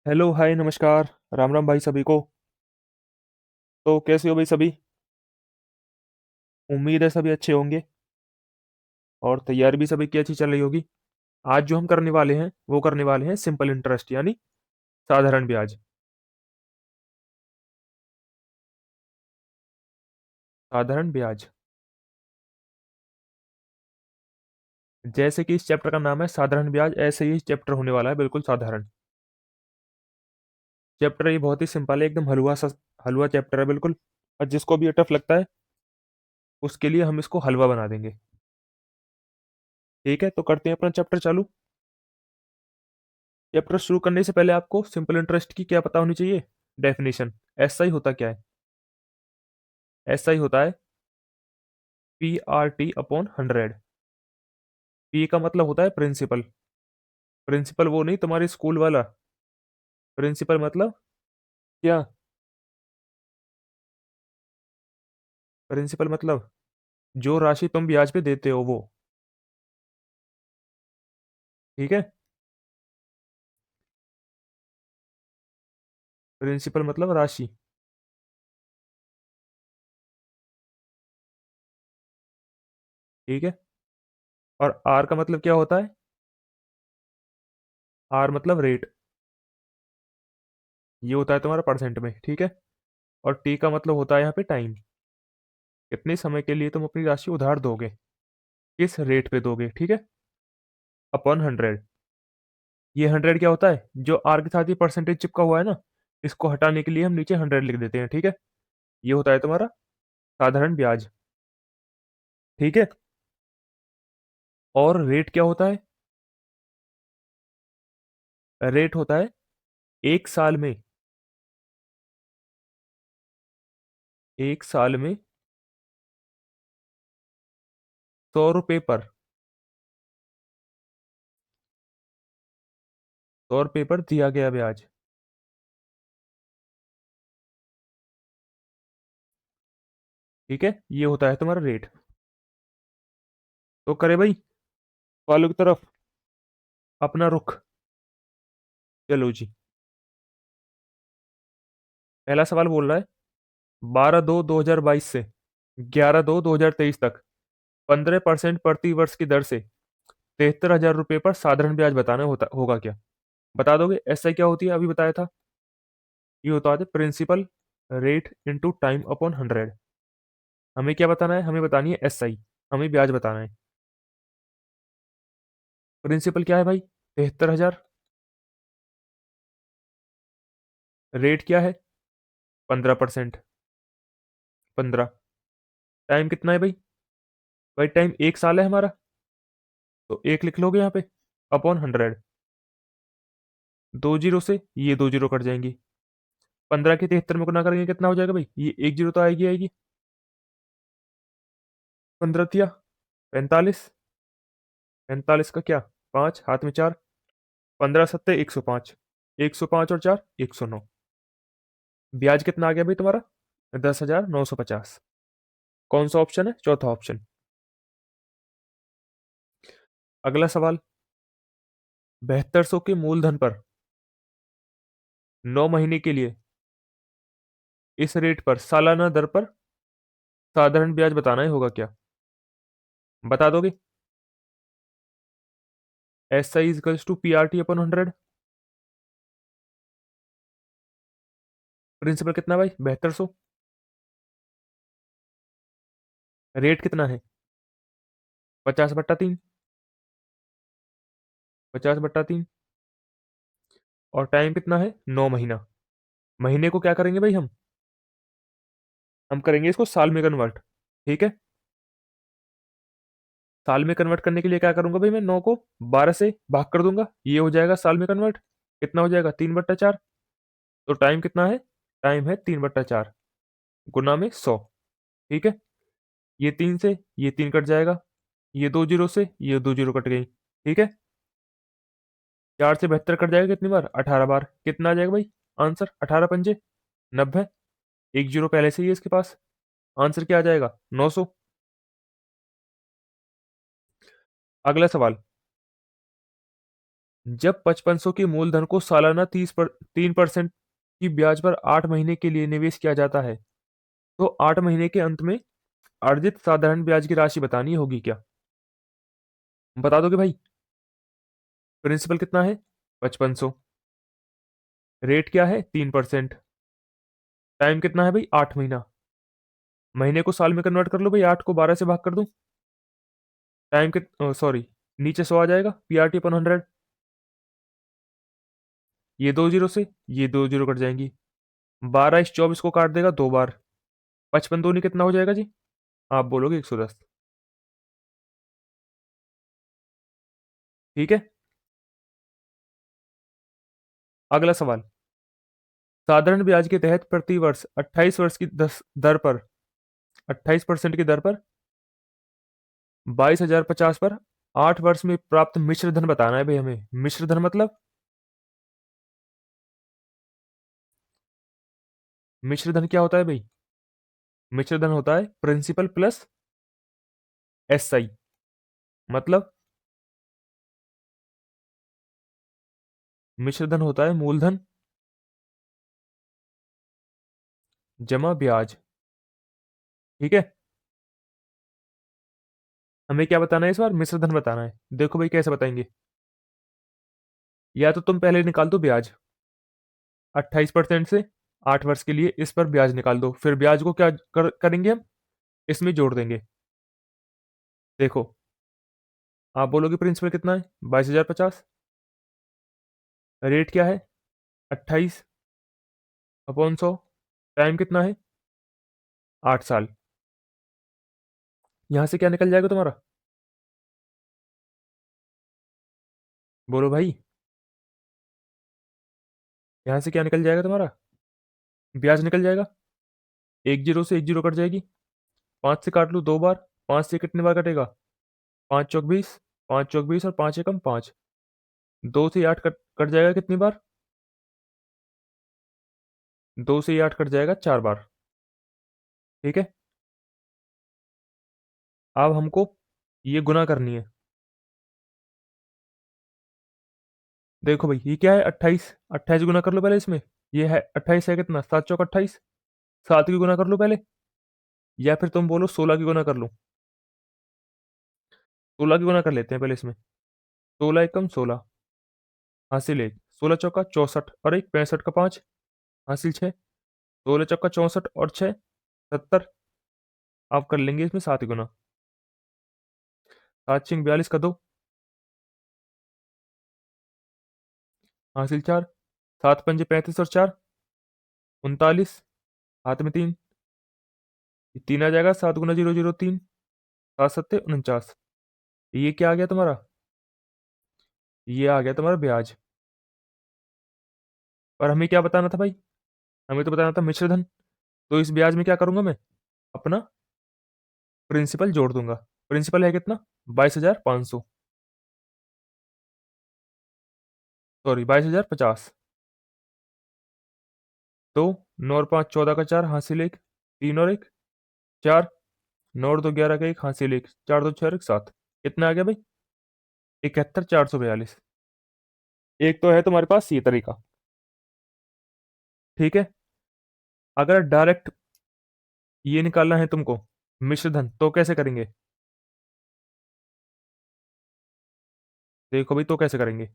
Hello, हाय, नमस्कार। राम राम भाई सभी को। तो कैसे हो भाई सभी? उम्मीद है सभी अच्छे होंगे। और तैयारी भी सभी की अच्छी चल रही होगी। आज जो हम करने वाले हैं वो करने वाले हैं सिंपल इंटरेस्ट यानी साधारण ब्याज। साधारण ब्याज। जैसे कि इस चैप्टर का नाम है साधारण ब्याज, ऐसे ही चैप्टर होने वाला है बिल्कुल साधारण। चैप्टर ये बहुत ही सिंपल है, एकदम हलवा सा। हलवा चैप्टर है बिल्कुल। और जिसको भी ये टफ लगता है उसके लिए हम इसको हलवा बना देंगे। ठीक है, तो करते हैं अपना चैप्टर चालू। चैप्टर शुरू करने से पहले आपको सिंपल इंटरेस्ट की क्या पता होनी चाहिए? डेफिनेशन। ऐसा ही होता क्या है? ऐसा ही होता है PRT/100। पी का मतलब होता है प्रिंसिपल। प्रिंसिपल वो नहीं तुम्हारी स्कूल वाला। प्रिंसिपल मतलब क्या? प्रिंसिपल मतलब जो राशि तुम ब्याज पे देते हो वो। ठीक है। प्रिंसिपल मतलब राशि। ठीक है। और आर का मतलब क्या होता है? आर मतलब रेट। ये होता है तुम्हारा परसेंट में। ठीक है। और टी का मतलब होता है यहाँ पे टाइम। कितने समय के लिए तुम अपनी राशि उधार दोगे, किस रेट पे दोगे। ठीक है। अपॉन 100। ये 100 क्या होता है? जो आर के साथ ही परसेंटेज चिपका हुआ है ना, इसको हटाने के लिए हम नीचे 100 लिख देते हैं। ठीक है। ये होता है तुम्हारा साधारण ब्याज। ठीक है। और रेट क्या होता है? रेट होता है एक साल में। एक साल में 100 रुपए पर। 100 रुपए पर दिया गया ब्याज। ठीक है, ये होता है तुम्हारा रेट। तो करे भाई सवालों की तरफ अपना रुख। चलो जी। पहला सवाल बोल रहा है 12/2/2022 से 11/2/2023 तक 15% प्रति वर्ष की दर से 73,000 रुपये पर साधारण ब्याज बताना होगा क्या? बता दोगे? ऐसा क्या होती है? अभी बताया था। ये होता है principal rate into time upon 100। हमें क्या बताना है? हमें बतानी है SI। हमें ब्याज बताना है। प्रिंसिपल क्या है भाई? 73,000। रेट क्या है? 15%। 15। टाइम कितना है भाई? भाई टाइम एक साल है हमारा। तो एक लिख लोगे यहाँ पे अपॉन 100। दो जीरो से ये दो जीरो कट जाएंगी। 15 के 73 में गुना करेंगे कितना हो जाएगा भाई? ये एक जीरो तो आएगी आएगी। 15 तिया 45। 45 का क्या? 5 हाथ में 4। 15 सत्ते 105। 105 और 4 109। ब्याज कितना आ गया भाई तुम्हारा? 10,950। कौन सा ऑप्शन है? चौथा ऑप्शन। अगला सवाल। 7200 के मूलधन पर 9 महीने के लिए इस रेट पर सालाना दर पर साधारण ब्याज बताना है होगा क्या? बता दोगे? SI equals to PRT/100। Principal कितना भाई? 7200। रेट कितना है? 50/3। 50/3। और टाइम कितना है? 9 महीना। महीने को क्या करेंगे भाई? हम करेंगे इसको साल में कन्वर्ट। ठीक है। साल में कन्वर्ट करने के लिए क्या करूंगा भाई? मैं 9 को 12 से भाग कर दूंगा, ये हो जाएगा साल में कन्वर्ट। कितना हो जाएगा? 3/4। तो टाइम कितना है? टाइम है 3/4 गुना में 100। ठीक है। ये 3 से ये 3 कट जाएगा। ये दो जीरो से ये दो जीरो कट गई। ठीक है। 4 से 72 कट जाएगा कितनी बार? 18 बार। कितना आ जाएगा भाई आंसर? 18 पंजे 90। एक जीरो पहले से ही है इसके पास। आंसर क्या आ जाएगा? 900। अगला सवाल। जब 5500 के मूलधन को सालाना 3% की ब्याज पर 8 महीने के लिए निवेश किया जाता है, तो 8 महीने के अंत में अर्जित साधारण ब्याज की राशि बतानी होगी क्या? बता दोगे भाई? प्रिंसिपल कितना है? 5500। रेट क्या है? 3%। टाइम कितना है भाई? 8 महीना। महीने को साल में कन्वर्ट कर लो भाई, 8 को 12 से भाग कर दूं। टाइम कित सॉरी, नीचे 100 आ जाएगा, पीआरटी अपन 100। ये 2 जीरो से ये 2 जीरो कट जाएंगी। 12 इस 24 को काट देगा 2 बार। 55 दूनी कितना हो जाएगा जी? आप बोलोगे 110। ठीक है। अगला सवाल। साधारण ब्याज के तहत प्रति वर्ष 28 वर्ष की दर पर 28% की दर पर 22,050 पर 8 वर्ष में प्राप्त मिश्र धन बताना है भाई हमें। मिश्र धन मतलब, मिश्र धन क्या होता है भाई? मिश्र धन होता है प्रिंसिपल प्लस एसआई। मतलब मिश्र धन होता है मूलधन जमा ब्याज। ठीक है। हमें क्या बताना है इस बार? मिश्र धन बताना है। देखो भाई कैसे बताएंगे। या तो तुम पहले निकाल दो ब्याज 28% से, 8 वर्ष के लिए इस पर ब्याज निकाल दो, फिर ब्याज को क्या करेंगे हम? इसमें जोड़ देंगे। देखो, आप बोलोगे प्रिंसिपल कितना है? 22,050। रेट क्या है? 28/100। टाइम कितना है? 8 साल। यहां से क्या निकल जाएगा तुम्हारा? बोलो भाई। यहां से क्या निकल जाएगा तुम्हारा? ब्याज निकल जाएगा। 1 जीरो से 1 जीरो कट जाएगी। 5 से काट लूँ 2 बार। 5 से कितने बार कटेगा? 5 चौक 20। 5 चौक 20 और 5 एकम 5। 2 से 8 कट जाएगा कितनी बार? 2 से 8 कट जाएगा 4 बार। ठीक है। अब हमको ये गुना करनी है। देखो भाई, ये क्या है? 28। 28 गुना कर लो पहले इसमें। ये है 28 है कितना? 7 चौक 28। 7 की गुना कर लो पहले, या फिर तुम बोलो 16 की गुना कर लूं। 16 की गुना कर लेते हैं पहले इसमें। 16 एकम 16। हासिल 1। 16 चौका 64 और 1 65 का 5। हासिल 6। 16 चौका 64 और 6 70। आप कर लेंगे इसमें 7 गुना। 7 6 42 का 2। हासिल 4। 7 पंजे 35 और 4 39। हाथ में 3। 3 आ जाएगा। 7 गुना 0 0 3। 7 सत्ते 49। ये क्या आ गया तुम्हारा? ये आ गया तुम्हारा ब्याज। और हमें क्या बताना था भाई? हमें तो बताना था मिश्रधन। तो इस ब्याज में क्या करूंगा मैं? अपना प्रिंसिपल जोड़ दूंगा। प्रिंसिपल है कितना? 22,500। सॉरी, 22,050। तो 9 और 5 14 का 4। हासिल 1। 3 और 1 4। 9 और 2 11 का 1। हासिल 1। 4 2 6 और 1 7। कितना आ गया भाई? 71,442। एक तो है तुम्हारे पास ये तरीका। ठीक है। अगर डायरेक्ट ये निकालना है तुमको मिश्रधन, तो कैसे करेंगे? देखो भाई, तो कैसे करेंगे।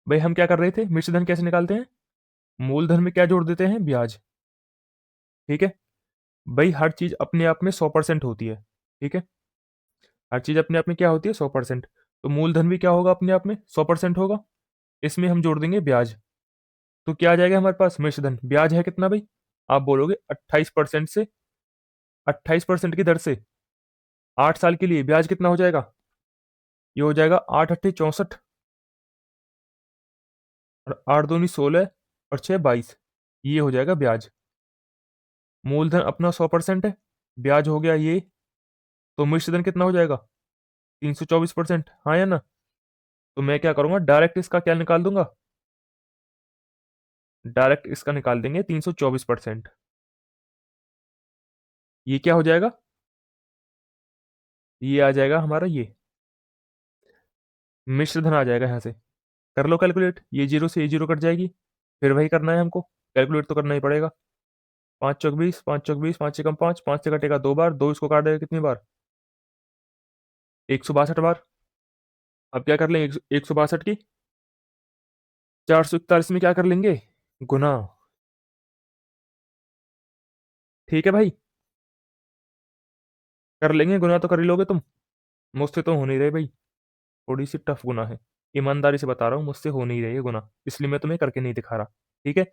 भाई हम क्या कर रहे थे? मिश्रधन कैसे निकालते हैं? मूलधन में क्या जोड़ देते हैं? ब्याज। ठीक है। भाई हर चीज अपने आप में 100% होती है। ठीक है। हर चीज अपने आप में क्या होती है? 100%। तो मूलधन भी क्या होगा? अपने आप में 100% होगा। इसमें हम जोड़ देंगे ब्याज। तो क्या आ जाएगा हमारे पास? मिश्रधन। ब्याज है कितना भाई? आप बोलोगे 28% से, 28% की दर से 8 साल के लिए ब्याज कितना हो जाएगा? ये हो जाएगा 8 8 64। और 8 दूनी 16 और 6 22। ये हो जाएगा ब्याज। मूलधन अपना 100% है। ब्याज हो गया ये। तो मिश्रधन कितना हो जाएगा? 324%। हाँ या ना? तो मैं क्या करूंगा? डायरेक्ट इसका क्या निकाल दूंगा? डायरेक्ट इसका निकाल देंगे 324%। ये क्या हो जाएगा? ये आ जाएगा हमारा, ये मिश्र धन आ जाएगा यहाँ से। कर लो कैलकुलेट, ये जीरो से ये जीरो कट जाएगी, फिर वही करना है हमको, कैलकुलेट तो करना ही पड़ेगा। 5 चौक 20, 5 चौक 20, 5 से कम 5, 5 से कटेगा 2 बार, 2 इसको काट देगा कितनी बार, 162 बार। अब क्या कर लें, 162 की 441 में क्या कर लेंगे, गुना। ठीक है भाई, कर लेंगे गुना, तो कर ही लोगे तुम, मुझसे तो हो नहीं रहे भाई, थोड़ी सी टफ गुना है, ईमानदारी से बता रहा हूँ, मुझसे हो नहीं रही है गुना, इसलिए मैं तुम्हें करके नहीं दिखा रहा। ठीक है,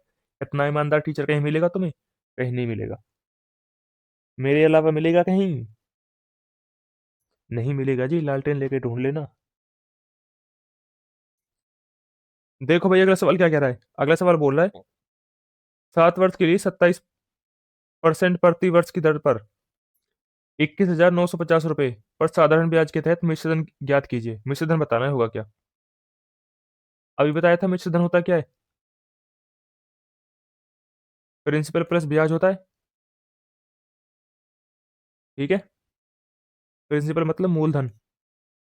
इतना ईमानदार टीचर कहीं मिलेगा तुम्हें, कहीं नहीं मिलेगा, मेरे अलावा मिलेगा कहीं, नहीं मिलेगा जी, लालटेन लेके ढूंढ लेना। देखो भाई अगला सवाल क्या कह रहा है, अगला सवाल बोल रहा है 7 वर्ष के लिए 27% प्रति वर्ष की दर पर 21,950 रुपए पर साधारण ब्याज के तहत मिश्रधन ज्ञात कीजिए। मिश्रधन बताना होगा क्या, अभी बताया था मिश्रधन होता क्या है, प्रिंसिपल प्लस ब्याज होता है। ठीक है, प्रिंसिपल मतलब मूलधन।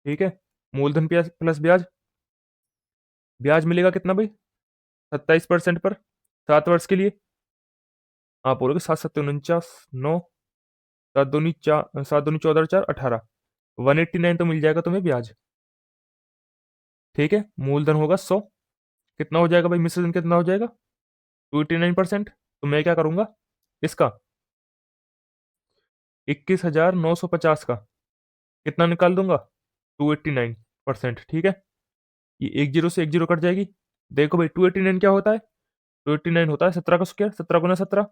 ठीक है, मूलधन प्लस ब्याज, ब्याज मिलेगा कितना भाई, 27% पर 7 वर्ष के लिए। आप बोलोगे 7 7 49 9, 7 दूनी 14 4 18, 189 तो मिल जाएगा तुम्हें ब्याज। ठीक है, मूलधन होगा 100, कितना हो जाएगा भाई मिश्रधन, कितना हो जाएगा 289%। तो मैं क्या करूंगा, इसका 21,950 का कितना निकाल दूंगा, 289%। ठीक है, ये एक जीरो से एक जीरो कट जाएगी। देखो भाई 289 क्या होता है, 289 होता है 17 का स्क्वायर, 17 गुना 17।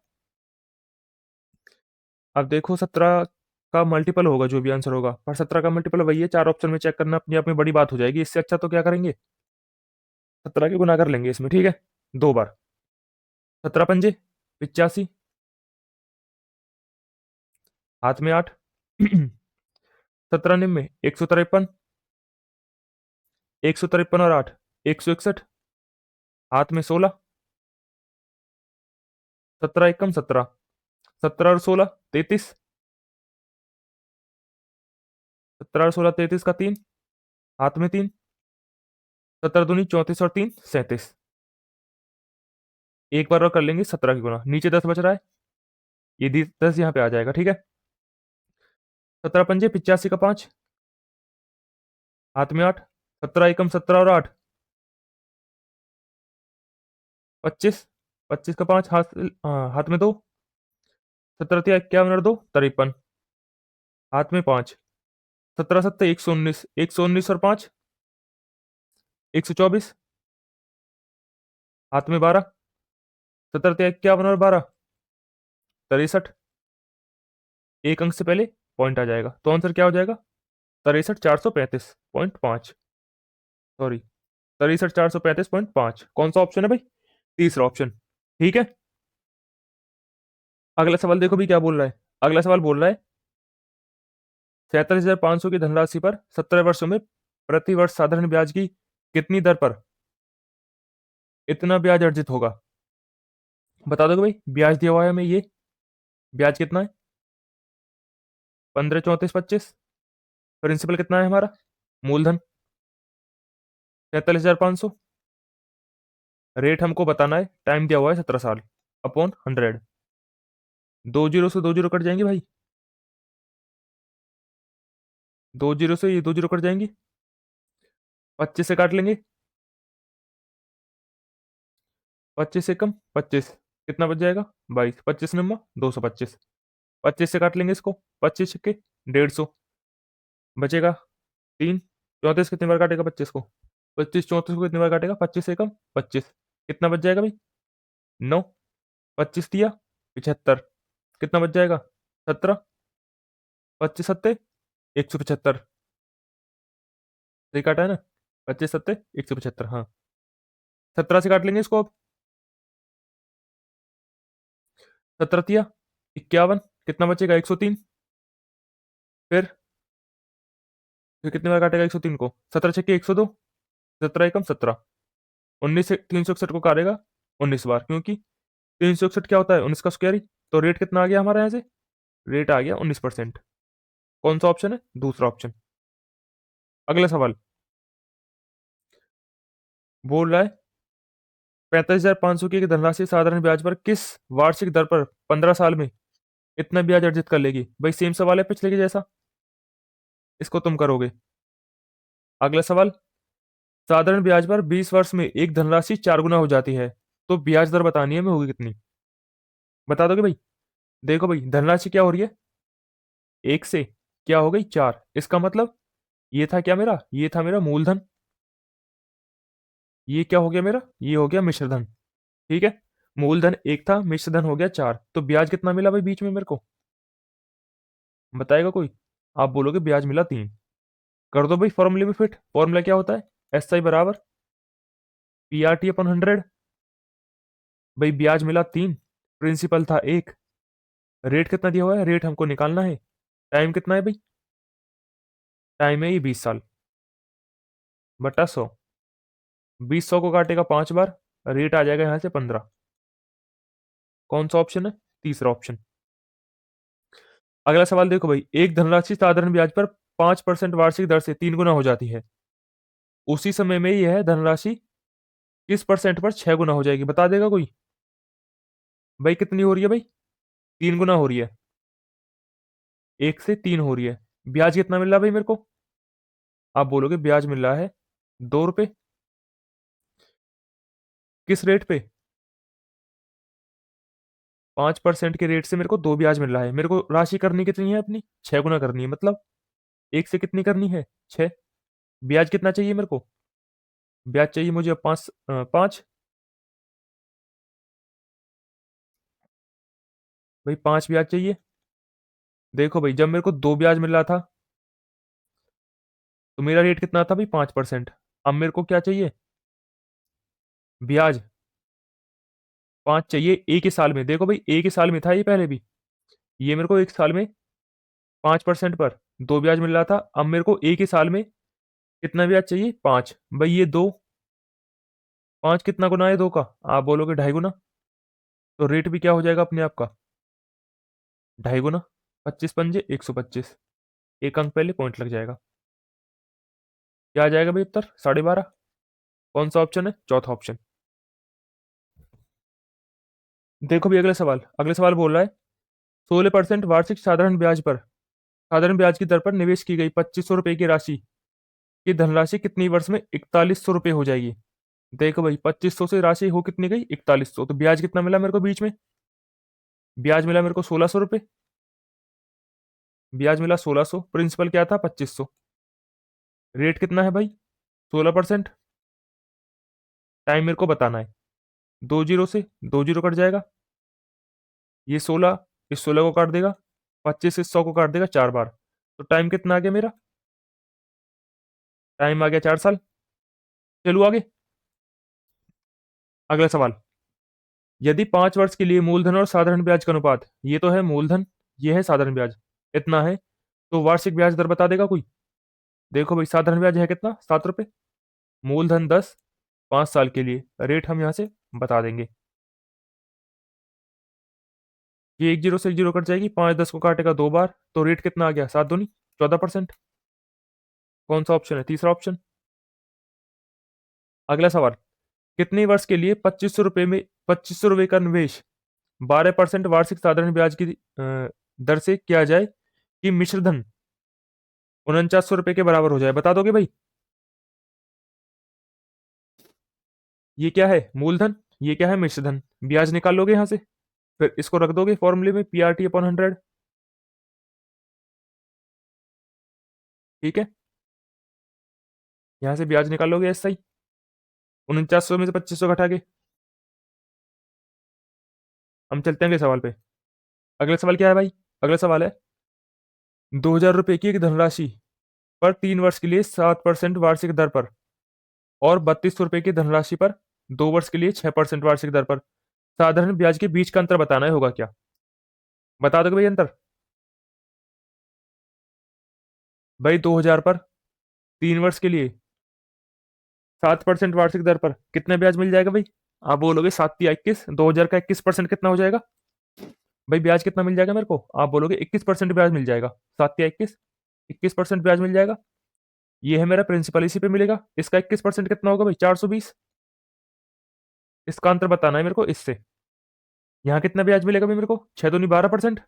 अब देखो 17 का मल्टीपल होगा जो भी आंसर होगा, पर 17 का मल्टीपल वही है, 4 ऑप्शन में चेक करना अपने आप में बड़ी बात हो जाएगी, इससे अच्छा तो क्या करेंगे, 17 के गुना कर लेंगे इसमें। ठीक है, 2 बार, 17 पंजे 85, हाथ में 8, 17 निम्न 153, 153 और 8 161, हाथ में 16, 17 एकम 17, 17 और 16 33, 17 और 16 33 का 3, हाथ में 3, 17 दूनी 34 और 3 37। एक बार और कर लेंगे 17 की गुना, नीचे 10 बच रहा है, ये 10 यहाँ पे आ जाएगा। ठीक है, 17 पंजे 85 का 5, हाथ में 8, 17 एकम 17 और 8 25, 25 का 5, हाथ में 2, 17 तिया 51 और 2 53, हाथ में 5, 17 सत्ते 119, 119 और 5 124, हाथ में 12, 17 तिया 51 और 12 63, एक अंक से पहले पॉइंट आ जाएगा, तो आंसर क्या हो जाएगा, 63,435.5, सॉरी 63,435.5। कौन सा ऑप्शन है भाई, तीसरा ऑप्शन। ठीक है, अगला सवाल देखो भी क्या बोल रहा है, अगला सवाल बोल रहा है 47,500 की धनराशि पर 17 वर्षों में प्रति वर्ष साधारण ब्याज की कितनी दर पर इतना ब्याज अर्जित होगा। बता दोगे भाई, ब्याज दिया हुआ है हमें, ये ब्याज कितना है, 15 34 25, प्रिंसिपल कितना है हमारा, मूलधन 47,500, रेट हमको बताना है, टाइम दिया हुआ है 17 साल, अपॉन 100, 2 जीरो से 2 जीरो कट जाएंगे भाई, 2 जीरो से ये 2 जीरो कट जाएंगी, 25 से काट लेंगे, 25 से कम 25, कितना बच जाएगा 22, 25 नंबर 225, 25 से काट लेंगे इसको, 25 छक्के 150, बचेगा 3, 34 कितनी बार काटेगा 25 को, 25 34 को कितनी बार काटेगा, 25 से कम 25, कितना बच जाएगा भाई 9, 25 तिया 75, कितना बच जाएगा 17, 25 सत्ते 175, सही काटा है ना, 25 सत्ते 175, हाँ 17 से काट लेंगे इसको अब, 17 तिया 51, कितना बचेगा 103, फिर कितनी बार काटेगा 103 को, 17 छक्के 102, 17 एकम 17, 19 से 361 को काटेगा 19 बार, क्योंकि 361 क्या होता है 19 का स्क्वायर ही, तो रेट कितना आ गया हमारा यहाँ से, रेट आ गया 19%। कौन सा ऑप्शन है? दूसरा ऑप्शन। अगला सवाल बोल रहा है 45,500 की एक धनराशि साधारण ब्याज पर किस वार्षिक दर पर 15 साल में इतना ब्याज अर्जित कर लेगी? भाई सेम सवाल है पिछले के जैसा, इसको तुम करोगे। अगला सवाल साधारण ब्याज पर 20 वर्ष में एक धनराशि 4 गुना हो जाती है, तो ब्याज दर बतानी है, में होगी कितनी? बता दोगे भाई? देखो भाई धनराशि क्या हो रही है, एक से क्या हो गई 4, इसका मतलब ये था क्या मेरा, ये था मेरा मूलधन, ये क्या हो गया मेरा, ये हो गया मिश्रधन। ठीक है, मूलधन एक था, मिश्रधन हो गया 4, तो ब्याज कितना मिला भाई बीच में मेरे को? बताएगा कोई? आप बोलोगे ब्याज मिला 3। कर दो भाई फॉर्मूले में फिट। फॉर्मूला क्या होता है? एस आई बराबर पी आर टी अपन 100। भाई ब्याज मिला 3, प्रिंसिपल था 1, रेट कितना दिया हुआ है, रेट हमको निकालना है, टाइम कितना है भाई? टाइम है ये 20 साल बटा 100। 20 100 को काटेगा 5 बार, रेट आ जाएगा यहां से 15। कौन सा ऑप्शन है? तीसरा ऑप्शन। अगला सवाल देखो भाई, एक धनराशि साधारण ब्याज पर 5% वार्षिक दर से 3 गुना हो जाती है, उसी समय में यह धनराशि किस परसेंट पर 6 गुना हो जाएगी? बता देगा कोई? भाई कितनी हो रही है भाई? 3 गुना हो रही है, 1 से 3 हो रही है। ब्याज कितना मिल रहा है भाई मेरे को? आप बोलोगे ब्याज मिल रहा है 2 रुपए। किस रेट पे? 5% के रेट से मेरे को 2 ब्याज मिल रहा है। मेरे को राशि करनी कितनी है अपनी? 6 गुना करनी है, मतलब 1 से कितनी करनी है? 6। ब्याज कितना चाहिए मेरे को? ब्याज चाहिए मुझे 5। भाई 5 ब्याज चाहिए। देखो भाई जब मेरे को 2 ब्याज मिल रहा था तो मेरा रेट कितना था भाई? 5%। अब मेरे को क्या चाहिए? ब्याज 5 चाहिए एक ही साल में। देखो भाई एक ही साल में था ये पहले भी, ये मेरे को एक साल में 5% पर 2 ब्याज मिल रहा था। अब मेरे को एक ही साल में कितना ब्याज चाहिए? 5। भाई ये 2, 5 कितना गुना है 2 का? आप बोलोगे 2.5 गुना। तो रेट भी क्या हो जाएगा अपने आप का? 2.5 गुना। 25 पंजे 125, एक अंक पहले पॉइंट लग जाएगा। क्या आ जाएगा भाई उत्तर? 12.5। कौन सा ऑप्शन है? चौथा ऑप्शन। देखो भी अगला सवाल, अगले सवाल बोल रहा है 16% वार्षिक साधारण ब्याज की दर पर निवेश की गई 2500 रुपए की राशि की धनराशि कितनी वर्ष में 4100 रुपए हो जाएगी? देखो भाई 2500 से राशि हो कितनी गई? 4100, तो ब्याज कितना मिला मेरे को बीच में? ब्याज मिला मेरे को 1600 रुपए। ब्याज मिला 1600, प्रिंसिपल क्या था? 2500। रेट कितना है भाई? 16%। टाइम मेरे को बताना है, 2 जीरो से 2 जीरो कट जाएगा, ये 16 इस 16 को काट देगा, 25 इस 100 को काट देगा 4 बार, तो टाइम कितना आ गया मेरा? टाइम आ गया 4 साल। चलो आगे। अगला सवाल, यदि 5 वर्ष के लिए मूलधन और साधारण ब्याज का अनुपात, ये तो है मूलधन, ये है साधारण ब्याज, इतना है, तो वार्षिक ब्याज दर बता देगा कोई? देखो भाई साधारण ब्याज है कितना? 7 रुपए, मूलधन 10, 5 साल के लिए, रेट हम यहाँ से बता देंगे। ये 1 जीरो से 1 जीरो कट जाएगी, 5 10 को काटेगा 2 बार, तो रेट कितना आ गया? 7 दूनी 14%। कौन सा ऑप्शन है? तीसरा ऑप्शन। अगला सवाल, कितने वर्ष के लिए 2500 रुपये का निवेश 12% वार्षिक साधारण ब्याज की दर से किया जाए कि मिश्रधन 4900 रुपये के बराबर हो जाए? बता दोगे भाई? ये क्या है? मूलधन, ये क्या है? मिश्रधन। ब्याज निकाल लोगे यहां से, फिर इसको रख दोगे फॉर्मूले में पी आर टी अपॉन 100। ठीक है, यहां से ब्याज निकाल लोगे ऐसा ही, 4900 में से 2500 घटा के। हम चलते हैं अगले सवाल पे। अगला सवाल क्या है भाई? अगला सवाल है 2000 रुपये की एक धनराशि पर 3 वर्ष के लिए 7% वार्षिक दर पर और 3200 रुपये की धनराशि पर 2 वर्ष के लिए 6% वार्षिक दर पर साधारण ब्याज के बीच का अंतर बताना है, होगा क्या? बता दोगे भाई अंतर? भाई 2000 पर 3 वर्ष के लिए 7% वार्षिक दर पर कितना ब्याज मिल जाएगा भाई? आप बोलोगे 7 या 21, 2000 का 21% कितना हो जाएगा? भाई ब्याज कितना मिल जाएगा मेरे को? आप बोलोगे 21% ब्याज मिल जाएगा, 7 या 21। 21% ब्याज मिल जाएगा। ये है मेरा प्रिंसिपल, इसी पे मिलेगा। इसका 21% कितना होगा भाई? 420। इसका अंतर बताना है मेरे को इससे। यहाँ कितना ब्याज मिलेगा भाई मेरे को? 6 दूनी 12%।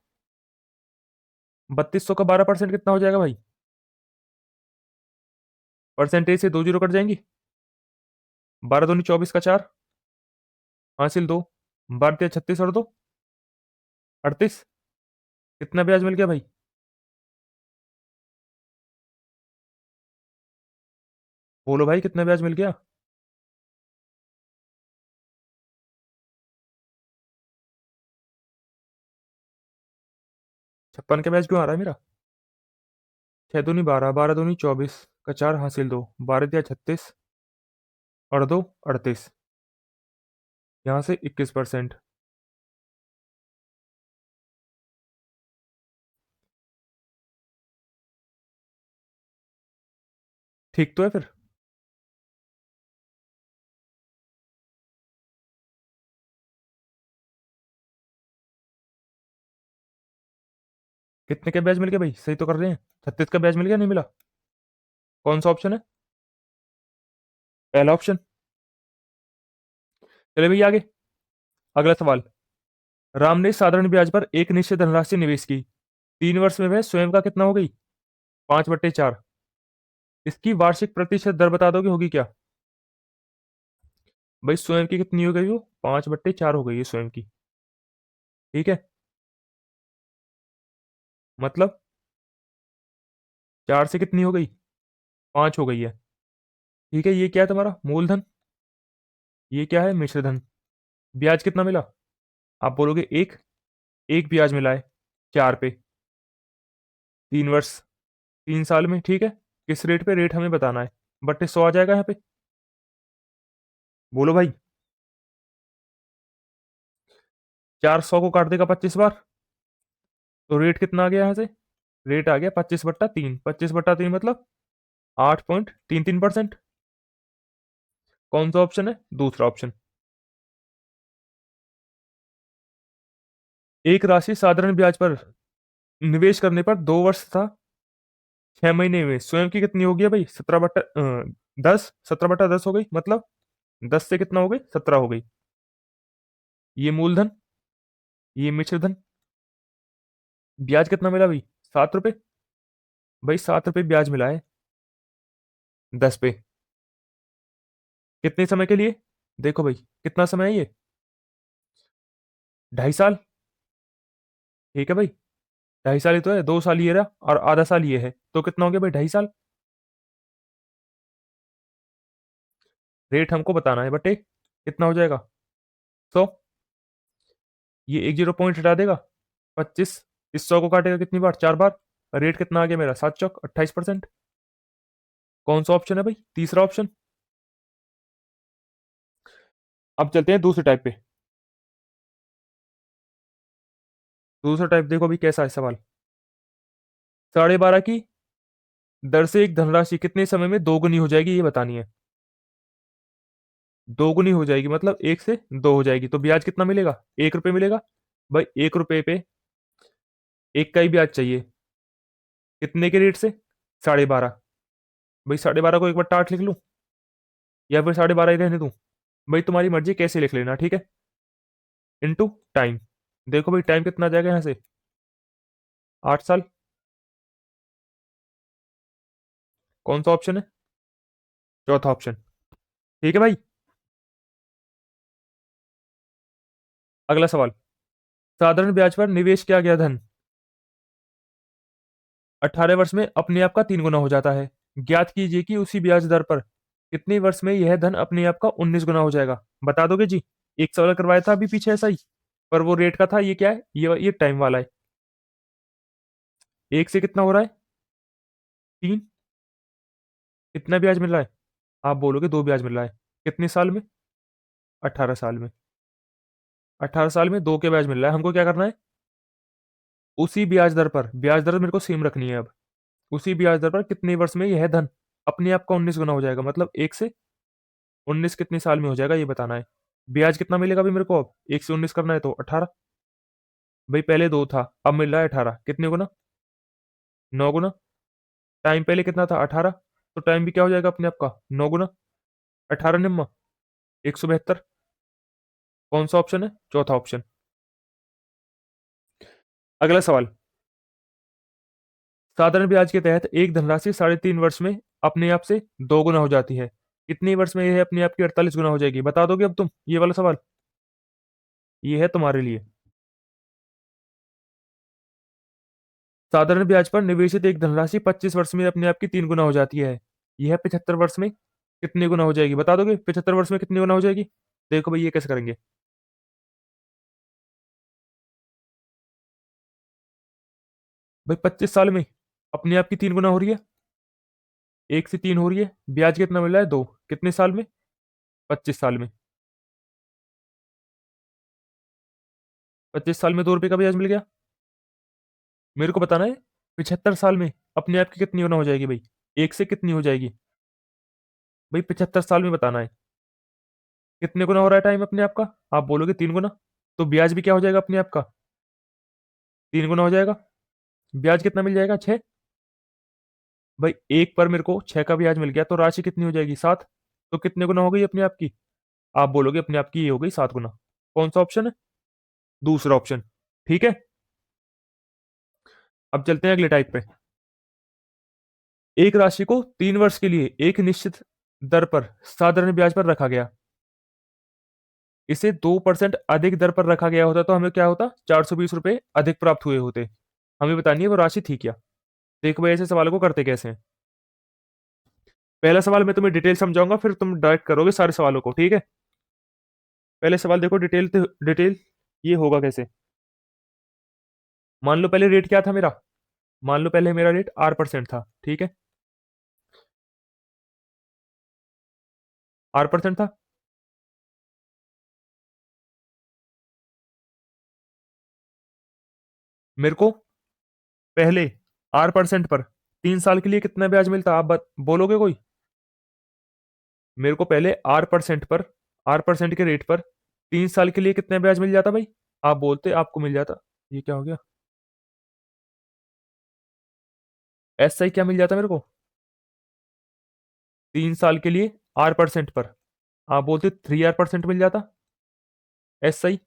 3200 का 12% कितना हो जाएगा भाई? परसेंटेज से 2 जीरो कट जाएंगी। 12 दूनी 24 का 4, हासिल 2। 12 36 और 2 38। कितना ब्याज मिल गया भाई? बोलो भाई कितना ब्याज मिल गया? 56 का ब्याज क्यों आ रहा है मेरा? 6 दूनी 12, 12 दूनी 24 का 4, हासिल 2। 12 36 और 2 38। यहाँ से 21%। ठीक तो है फिर? कितने का ब्याज मिल गया भाई? सही तो कर रहे हैं। 36 का ब्याज मिल गया, नहीं मिला? कौन सा ऑप्शन है? पहला ऑप्शन। चले भैया आगे। अगला सवाल। राम ने साधारण ब्याज पर एक निश्चित धनराशि निवेश की। 3 वर्ष में वह स्वयं का कितना हो गई? 5/4। इसकी वार्षिक प्रतिशत दर बता दोगे होगी क्या? भाई स्वयं की कितनी हो गई वो? 5/4 हो गई है स्वयं की। ठीक है। मतलब 4 से कितनी हो गई? 5 हो गई है। ठीक है, ये क्या है तुम्हारा? मूलधन। ये क्या है? मिश्रधन। ब्याज कितना मिला? आप बोलोगे एक। एक ब्याज मिला है 4 पे। 3 वर्ष, 3 साल में। ठीक है। किस रेट पे? रेट हमें बताना है। 3200 आ जाएगा यहाँ पे। बोलो भाई। 400 को काट देगा 25 बार, तो रेट कितना आ गया यहाँ से? रेट आ गया 25/3। 25/3 मतलब 8.33%। कौन सा ऑप्शन है? दूसरा ऑप्शन। एक राशि साधारण ब्याज पर निवेश करने पर 2 वर्ष था 6 महीने में स्वयं की कितनी होगी भाई? 17/10। 17/10 हो गई, मतलब 10 से कितना हो गई? 17 हो गई। ये मूलधन, ये मिश्रधन। ब्याज कितना मिला भाई? 7 रुपए। भाई 7 रुपए ब्याज मिला है 10 पे। कितने समय के लिए? देखो भाई कितना समय है ये? 2.5 साल। ठीक है भाई। 2.5 साल ही तो है। 2 साल ये रहा और आधा साल ये है, तो कितना हो गया भाई? 2.5 साल। रेट हमको बताना है बटे कितना हो जाएगा? 100। ये एक जीरो पॉइंट हटा देगा। 25। इस 100 को काटेगा कितनी बार? 4 बार। रेट कितना आ गया मेरा? 7 चौक 28%। कौन सा ऑप्शन है भाई? तीसरा ऑप्शन। अब चलते हैं दूसरे टाइप पे। दूसरा टाइप देखो भाई कैसा है सवाल। 12.5 की दर से एक धनराशि कितने समय में दोगुनी हो जाएगी, ये बतानी है। दोगुनी हो जाएगी मतलब 1 से 2 हो जाएगी, तो ब्याज कितना मिलेगा? 1 रुपये मिलेगा। भाई 1 रुपये पे एक का ही ब्याज चाहिए। कितने के रेट से? 12.5। भाई 12.5 को 1/8 लिख लूं, या फिर 12.5 ही रहने दूं? भाई तुम्हारी मर्जी, कैसे लिख लेना। ठीक है। Into time. देखो भाई टाइम कितना आ जाएगा यहाँ से? 8 साल। कौन सा ऑप्शन है? चौथा ऑप्शन। ठीक है भाई। अगला सवाल। साधारण ब्याज पर निवेश किया गया धन 18 वर्ष में अपने आप का 3 गुना हो जाता है। ज्ञात कीजिए कि उसी ब्याज दर पर कितने वर्ष में यह धन अपने आप का 19 गुना हो जाएगा। बता दोगे जी? एक सवाल करवाया था अभी पीछे ऐसा ही, पर वो रेट का था। ये क्या है? ये टाइम वाला है। एक से कितना हो रहा है? 3। कितना ब्याज मिल रहा है? आप बोलोगे 2 ब्याज मिल रहा है। कितने साल में? 18 साल में। 18 साल में 2 के ब्याज मिल रहा है। हमको क्या करना है? उसी ब्याज दर पर, ब्याज दर मेरे को सेम रखनी है अब। उसी ब्याज दर पर कितने वर्ष में यह धन अपने आप का 19 गुना हो जाएगा, मतलब 1 से 19 कितने साल में हो जाएगा, ये बताना है। ब्याज कितना मिलेगा अभी मेरे को? अब 1 से 19 करना है तो 18। भाई पहले 2 था, अब मिल रहा है 18। कितने गुना? 9 गुना। टाइम पहले कितना था 18, तो टाइम भी क्या हो जाएगा अपने आप का 9 गुना 18 निम्मा 172। कौन सा ऑप्शन है? चौथा ऑप्शन। अगला सवाल, साधारण ब्याज के तहत एक धनराशि 3.5 वर्ष में अपने आप से 2 गुना हो जाती है, कितने वर्ष में यह अपने आप की 48 गुना हो जाएगी? बता दोगे अब तुम ये वाला सवाल? ये है तुम्हारे लिए। साधारण ब्याज पर निवेशित एक धनराशि 25 वर्ष में अपने आप की 3 गुना हो जाती है, यह 75 वर्ष में कितने गुना हो जाएगी? बता दोगे 75 वर्ष में कितनी गुना हो जाएगी? देखो भाई ये कैसे करेंगे। भाई 25 साल में अपने आप की 3 गुना हो रही है, 1 से 3 हो रही है, ब्याज कितना मिल रहा है? 2। कितने साल में? 25 साल में। 25 साल में 2 रुपए का ब्याज मिल गया। मेरे को बताना है 75 साल में अपने आप की कितनी गुना हो जाएगी भाई, 1 से कितनी हो जाएगी? भाई 75 साल में बताना है कितने गुना हो रहा है टाइम अपने आप का। आप बोलोगे 3 गुना, तो ब्याज भी क्या हो जाएगा अपने आप का? 3 गुना हो जाएगा। ब्याज कितना मिल जाएगा? 6। भाई एक पर मेरे को 6 का ब्याज मिल गया, तो राशि कितनी हो जाएगी? 7। तो कितने गुना हो गई अपने आप की? आप बोलोगे अपने आप की ये हो गई 7 गुना। कौन सा ऑप्शन है? दूसरा ऑप्शन। ठीक है। अब चलते हैं अगले टाइप पे। एक राशि को 3 वर्ष के लिए एक निश्चित दर पर साधारण ब्याज पर रखा गया, इसे 2% अधिक दर पर रखा गया होता तो हमें क्या होता? 420 रुपए अधिक प्राप्त हुए होते। हमें बतानी है वो राशि थी क्या। देखो भाई ऐसे सवालों को करते कैसे हैं। पहला सवाल मैं तुम्हें डिटेल समझाऊंगा, फिर तुम डायरेक्ट करोगे सारे सवालों को, ठीक है। पहले सवाल देखो डिटेल डिटेल, ये होगा कैसे। मान लो पहले रेट क्या था मेरा, मान लो पहले मेरा रेट 8% था, ठीक है। 8% था। मेरे को पहले 8% पर 3 साल के लिए कितना ब्याज मिलता? आप बोलोगे कोई? मेरे को पहले 8% पर 8% के रेट पर 3 साल के लिए कितना ब्याज मिल जाता भाई? आप बोलते आपको मिल जाता, ये क्या हो गया, ऐसा ही क्या मिल जाता मेरे को? 3 साल के लिए 8% पर आप बोलते 3 R% मिल जाता, ऐसा ही।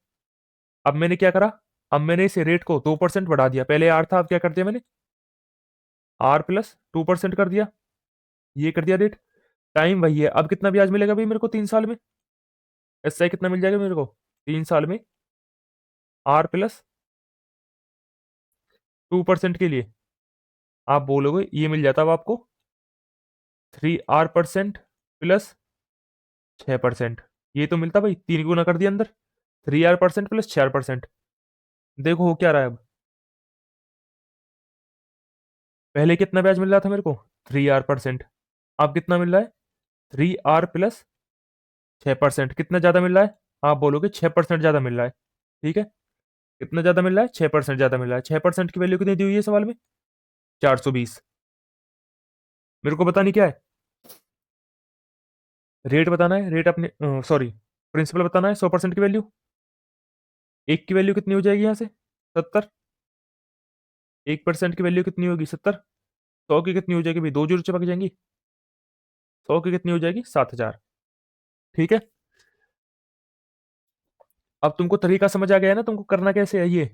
अब मैंने क्या करा, अब मैंने इस रेट को 2% बढ़ा दिया, पहले आर था, अब क्या कर दिया मैंने? R+2% कर दिया, ये कर दिया रेट। टाइम वही है, अब कितना ब्याज मिलेगा भाई मेरे को 3 साल में? ऐसा ही कितना मिल जाएगा मेरे को 3 साल में? R+2% के लिए आप बोलोगे ये मिल जाता अब आपको 3R% + 6%। ये तो मिलता भाई, 3 गुना कर दिया अंदर, 3R% + 6%। देखो हो क्या रहा है अब। पहले कितना ब्याज मिल रहा था मेरे को? 3R%। अब कितना मिल रहा है? 3R+6%। कितना ज्यादा मिल रहा है? आप बोलोगे 6% ज्यादा मिल रहा है, ठीक है। कितना ज्यादा मिल रहा है? 6% ज्यादा मिल रहा है। 6% की वैल्यू कितनी दी हुई है सवाल में? 420। मेरे को बतानी क्या है? रेट बताना है, रेट अपने सॉरी प्रिंसिपल बताना है। 100% की वैल्यू, एक की वैल्यू कितनी हो जाएगी यहाँ से? 70। 1% की वैल्यू कितनी होगी? 70। 100 की कितनी हो जाएगी भाई? 2 जीरो चिपक जाएंगी। 100 की कितनी हो जाएगी? 7,000। ठीक है। अब तुमको तरीका समझ आ गया है ना तुमको करना कैसे है ये।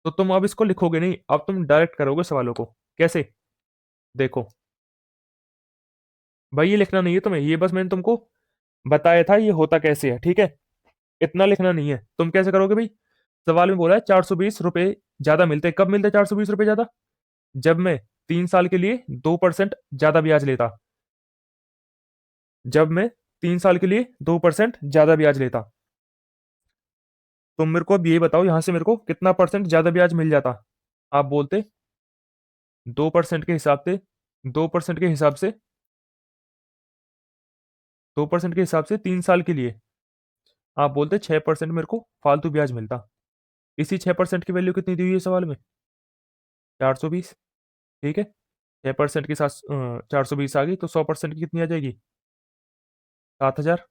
तो तुम अब इसको लिखोगे नहीं, अब तुम डायरेक्ट करोगे सवालों को। कैसे? देखो भाई ये लिखना नहीं है तुम्हें, ये बस मैंने तुमको बताया था ये होता कैसे है, ठीक है। इतना लिखना नहीं है। तुम कैसे करोगे भाई? सवाल में बोला है 420 रुपए ज्यादा मिलते, कब मिलते 420 रुपए ज्यादा? जब मैं 3 साल के लिए 2% ज्यादा ब्याज लेता। जब मैं 3 साल के लिए 2% ज्यादा ब्याज लेता। तुम मेरे को अब ये बताओ यहां से मेरे को कितना परसेंट ज्यादा ब्याज मिल जाता? आप बोलते 2% के हिसाब से, 2% के हिसाब से, 2% के हिसाब से 3 साल के लिए आप बोलते 6% मेरे को फालतू ब्याज मिलता। इसी 6% की वैल्यू कितनी दी हुई है सवाल में? 420। ठीक है। 6% के साथ 420 आ गई, तो 100% की कितनी आ जाएगी? 7,000।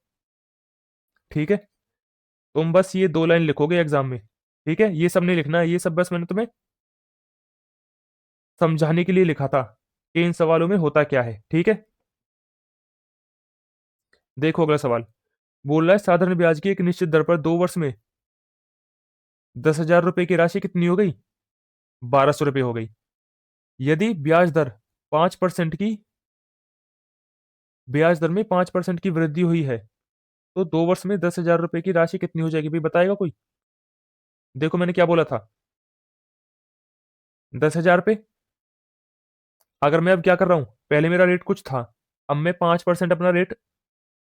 ठीक है। तुम बस ये 2 लाइन लिखोगे एग्जाम में, ठीक है। ये सब नहीं लिखना है, ये सब बस मैंने तुम्हें समझाने के लिए लिखा था। कि इन सवालों में होता क्या है। ठीक है, देखो अगला सवाल। बोल रहा है साधारण ब्याज की एक निश्चित दर पर 2 वर्ष में 10,000 रुपए की राशि कितनी हो गई? 1,200 रुपये हो गई। यदि ब्याज दर में 5% की वृद्धि हुई है, तो 2 वर्ष में 10,000 रुपए की राशि कितनी हो जाएगी भाई, बताएगा कोई? देखो मैंने क्या बोला था, 10,000 रुपये। अगर मैं अब क्या कर रहा हूं, पहले मेरा रेट कुछ था, अब मैं 5% अपना रेट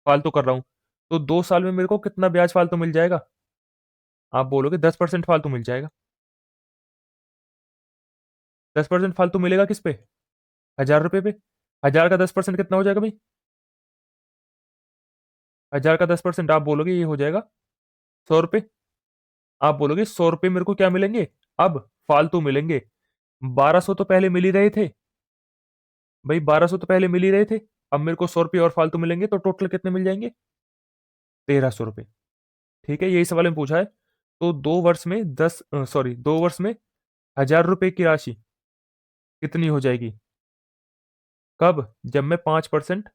फालतू कर रहा हूं, तो 2 साल में मेरे को कितना ब्याज फालतू मिल जाएगा? आप बोलोगे 10% फालतू मिल जाएगा। 10% फालतू मिलेगा किस पे? 1,000 रुपए पे। 1,000 का 10% कितना हो जाएगा भाई? 1,000 का 10% आप बोलोगे ये हो जाएगा 100 रुपये। आप बोलोगे 100 रुपये मेरे को क्या मिलेंगे? अब फालतू मिलेंगे। 1,200 तो पहले मिल ही रहे थे भाई, 1,200 तो पहले मिल ही रहे थे। अब मेरे को 100 रुपये और फालतू मिलेंगे, तो टोटल कितने मिल जाएंगे? 1,300 रुपये। ठीक है, यही सवाल में पूछा है। तो 2 वर्ष में 1,000 रुपए की राशि कितनी हो जाएगी? कब? जब मैं 5%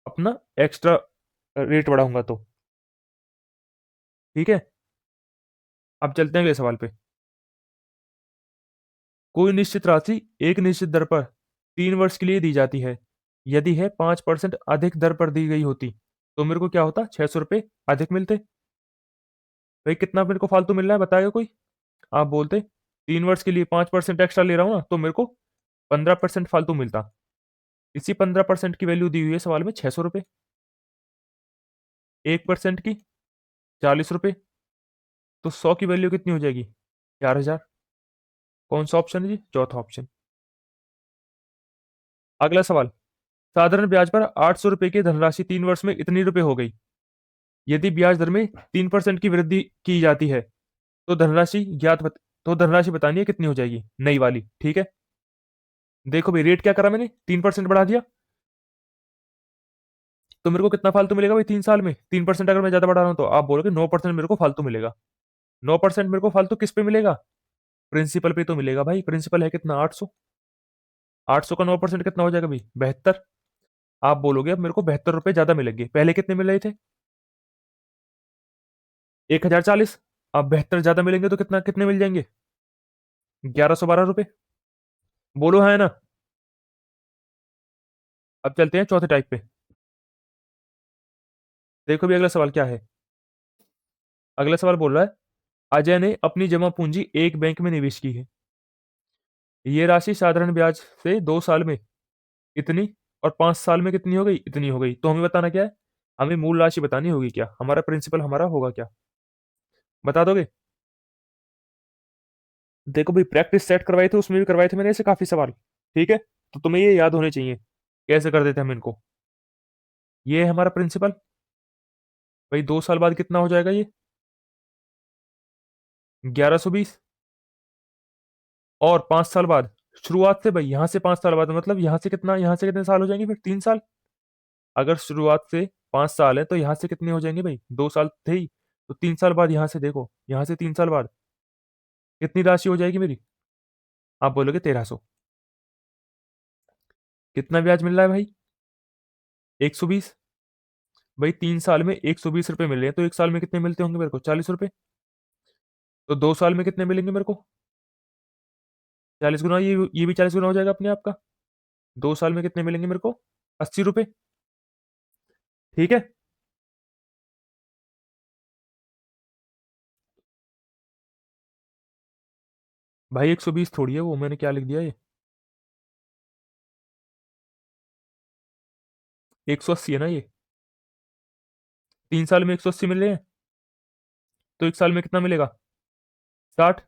अपना एक्स्ट्रा रेट बढ़ाऊंगा तो। ठीक है, अब चलते हैं अगले सवाल पे। कोई निश्चित राशि एक निश्चित दर पर 3 वर्ष के लिए दी जाती है। यदि है 5% अधिक दर पर दी गई होती, तो मेरे को क्या होता? 600 रुपये अधिक मिलते। भाई कितना मेरे को फालतू मिल रहा है, बताएगा कोई? आप बोलते 3 वर्ष के लिए 5% एक्स्ट्रा ले रहा हूं ना, तो मेरे को 15% फालतू मिलता। इसी 15% की वैल्यू दी हुई है सवाल में, 600 रुपये। 1% की 40 रुपये। तो 100 की वैल्यू कितनी हो जाएगी? 4,000। कौन सा ऑप्शन है जी? चौथा ऑप्शन। अगला सवाल। साधारण ब्याज पर 800 रुपये की धनराशि 3 वर्ष में इतनी रुपए हो गई। यदि ब्याज दर में 3% की वृद्धि की जाती है, तो धनराशि बतानी है कितनी हो जाएगी नई वाली। ठीक है, देखो भाई रेट क्या करा मैंने, 3% बढ़ा दिया, तो मेरे को कितना फालतू मिलेगा भाई 3 साल में? 3% अगर मैं ज्यादा बढ़ा रहा हूं, तो आप बोलोगे 9% मेरे को फालतू मिलेगा। 9% मेरे को फालतू किस पे मिलेगा? प्रिंसिपल पे तो मिलेगा भाई। प्रिंसिपल है कितना? 800। 800 का 9% कितना हो जाएगा भाई? 72। आप बोलोगे अब मेरे को 72 रुपये ज्यादा मिलेंगे, पहले कितने मिल रहे थे? 1,040। अब 72 ज्यादा मिलेंगे तो कितना कितने मिल जाएंगे? 1,112 रुपये। बोलो है ना? अब चलते हैं चौथे टाइप पे। देखो भी अगला सवाल क्या है। अगला सवाल बोल रहा है, अजय ने अपनी जमा पूंजी एक बैंक में निवेश की है। ये राशि साधारण ब्याज से 2 साल में इतनी और 5 साल में कितनी हो गई? इतनी हो गई। तो हमें बताना क्या है? हमें मूल राशि बतानी होगी, क्या हमारा प्रिंसिपल हमारा होगा क्या? बता दोगे? देखो भाई प्रैक्टिस सेट करवाए थे, उसमें भी करवाए थे मैंने ऐसे काफी सवाल। ठीक है, तो तुम्हें ये याद होने चाहिए कैसे कर देते हम इनको। ये है हमारा प्रिंसिपल भाई, 2 साल बाद कितना हो जाएगा ये? 1,120। और 5 साल बाद, शुरुआत से भाई, यहां से 5 साल बाद मतलब यहाँ से कितना, यहाँ से कितने साल हो जाएंगे फिर? 3 साल। अगर शुरुआत से 5 साल है तो यहाँ से कितने हो जाएंगे भाई? 2 साल थे ही, तो 3 साल बाद यहाँ से देखो, यहाँ से 3 साल बाद कितनी राशि हो जाएगी मेरी? आप बोलोगे 1,300। कितना ब्याज मिल रहा है भाई? 120। भाई 3 साल में 120 रुपये मिल रहे हैं, तो 1 साल में कितने मिलते होंगे मेरे को? 40 रुपये। तो 2 साल में कितने मिलेंगे मेरे को? 40 गुना, ये भी 40 गुना हो जाएगा अपने आप का। 2 साल में कितने मिलेंगे मेरे को? 80 रुपये। ठीक है, भाई 120 थोड़ी है वो, मैंने क्या लिख दिया ये? 180 है ना ये। 3 साल में 180 मिल रहे हैं, तो 1 साल में कितना मिलेगा? 60।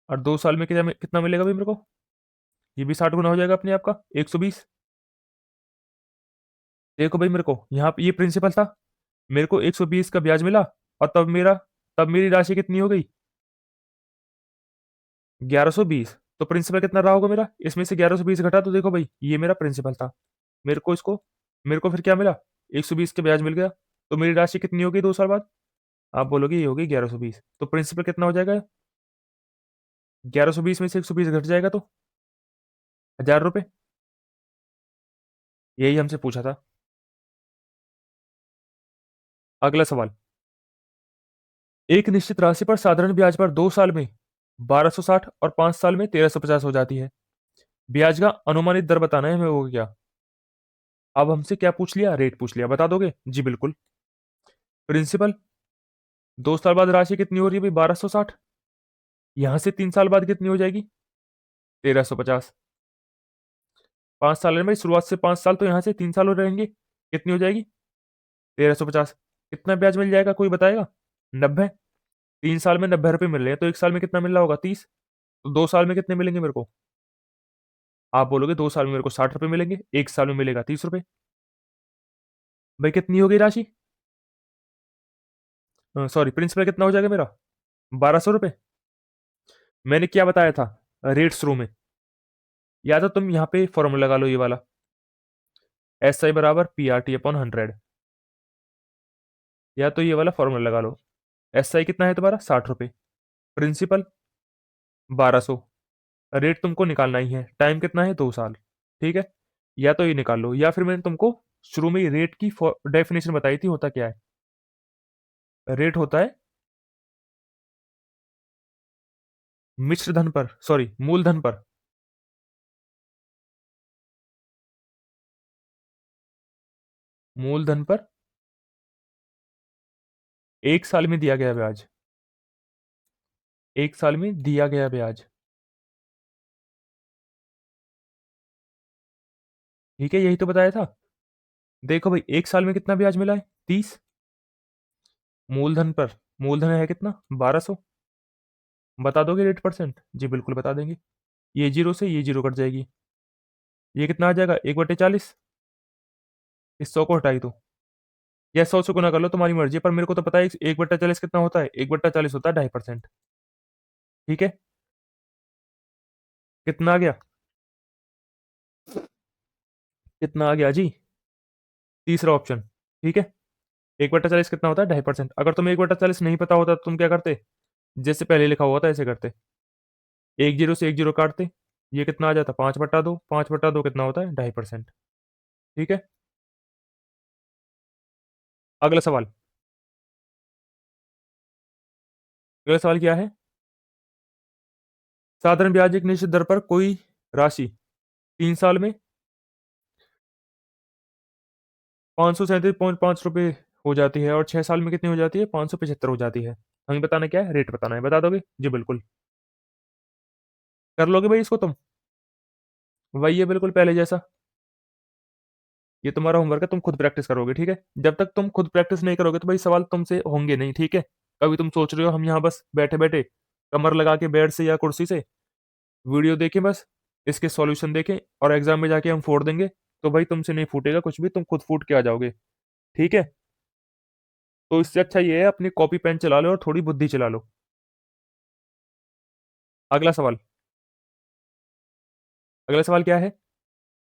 और 2 साल में कितना मिलेगा भाई मेरे को? ये भी 60 गुना हो जाएगा अपने आप का, 120। देखो भाई मेरे को यहाँ पे ये प्रिंसिपल था, मेरे को 120 का ब्याज मिला, और तब मेरी राशि कितनी हो गई? 1,120। तो प्रिंसिपल कितना रहा होगा मेरा? इसमें से 1,120 घटा, तो देखो भाई ये मेरा प्रिंसिपल था। मेरे को फिर क्या मिला? 120 का ब्याज मिल गया। तो मेरी राशि कितनी होगी 2 साल बाद? आप बोलोगे ये होगी 1,120। तो प्रिंसिपल कितना हो जाएगा? 1,120 में से 120 घट जाएगा तो 1,000 रुपये। यही हमसे पूछा था। अगला सवाल, एक निश्चित राशि पर साधारण ब्याज पर 2 साल में 1260 और 5 साल में 1350 हो जाती है। ब्याज का अनुमानित दर बताना है हमें, वो क्या। अब हमसे क्या पूछ लिया, रेट पूछ लिया, बता दोगे जी बिल्कुल। प्रिंसिपल, 2 साल बाद राशि कितनी हो रही है भाई, 1260। यहां से 3 साल बाद कितनी हो जाएगी, 1350। 5 साल है भाई, शुरुआत से 5 साल, तो यहाँ से 3 साल हो रहेंगे, कितनी हो जाएगी, 1350। कितना ब्याज मिल जाएगा, कोई बताएगा, 90। 3 साल में 90 रुपए मिल रहे हैं, तो 1 साल में कितना मिल रहा होगा, 30। तो 2 साल में कितने मिलेंगे मेरे को, आप बोलोगे 2 साल में मेरे को 60 रुपए मिलेंगे, 1 साल में मिलेगा 30 रुपए। भाई कितनी हो गई राशि, सॉरी प्रिंसिपल, कितना हो जाएगा मेरा, 1200 रुपए। मैंने क्या बताया था रेट शुरू में, या तो तुम यहाँ पे फॉर्मूला लगा लो, ये वाला, एस आई बराबर पी आर टी अपॉन 100, या तो ये वाला फॉर्मूला लगा लो। एस आई कितना है तुम्हारा, 60 रुपए, प्रिंसिपल 1200, रेट तुमको निकालना ही है, टाइम कितना है, 2 साल। ठीक है, या तो ये निकाल लो, या फिर मैंने तुमको शुरू में रेट की डेफिनेशन बताई थी, होता क्या है, रेट होता है मिश्र धन पर, सॉरी मूलधन पर, मूलधन पर 1 साल में दिया गया ब्याज, 1 साल में दिया गया ब्याज। ठीक है, यही तो बताया था। देखो भाई, 1 साल में कितना ब्याज मिला है, 30। मूलधन पर, मूलधन है कितना, 1200। बता दोगे रेट परसेंट, जी बिल्कुल बता देंगे। ये जीरो से ये जीरो कट जाएगी, ये कितना आ जाएगा, 1/40। इस 100 को हटाई दो, या 100 से गुना कर लो, तुम्हारी मर्जी है, पर मेरे को तो पता है 1/40 कितना होता है, 1/40 होता है 2.5%। ठीक है, कितना आ गया, कितना आ गया जी, तीसरा ऑप्शन। ठीक है, 1/40 कितना होता है, 2.5%। अगर तुम्हें 1/40 नहीं पता होता तो तुम क्या करते, जैसे पहले लिखा हुआ था ऐसे करते, एक जीरो से एक जीरो काटते, ये कितना आ जाता, 5/2। 5/2 कितना होता है, 2.5%। ठीक है, अगला सवाल, अगला सवाल क्या है, साधारण ब्याज एक निश्चित दर पर कोई राशि 3 साल में 537.5 रुपए हो जाती है, और 6 साल में कितनी हो जाती है, 575 हो जाती है। हमें बताना क्या है, रेट बताना है, बता दोगे जी बिल्कुल। कर लोगे भाई इसको तुम, वही है बिल्कुल पहले जैसा। ये तुम्हारा होमवर्क है, तुम खुद प्रैक्टिस करोगे, ठीक है। जब तक तुम खुद प्रैक्टिस नहीं करोगे तो भाई सवाल तुमसे होंगे नहीं, ठीक है। कभी तुम सोच रहे हो हम यहाँ बस बैठे बैठे कमर लगा के बेड से या कुर्सी से वीडियो देखें, बस इसके सॉल्यूशन देखें और एग्जाम में जाके हम फोड़ देंगे, तो भाई तुमसे नहीं फूटेगा कुछ भी, तुम खुद फूट के आ जाओगे। ठीक है, तो इससे अच्छा ये है अपनी कॉपी पेन चला लो और थोड़ी बुद्धि चला लो। अगला सवाल, अगला सवाल क्या है,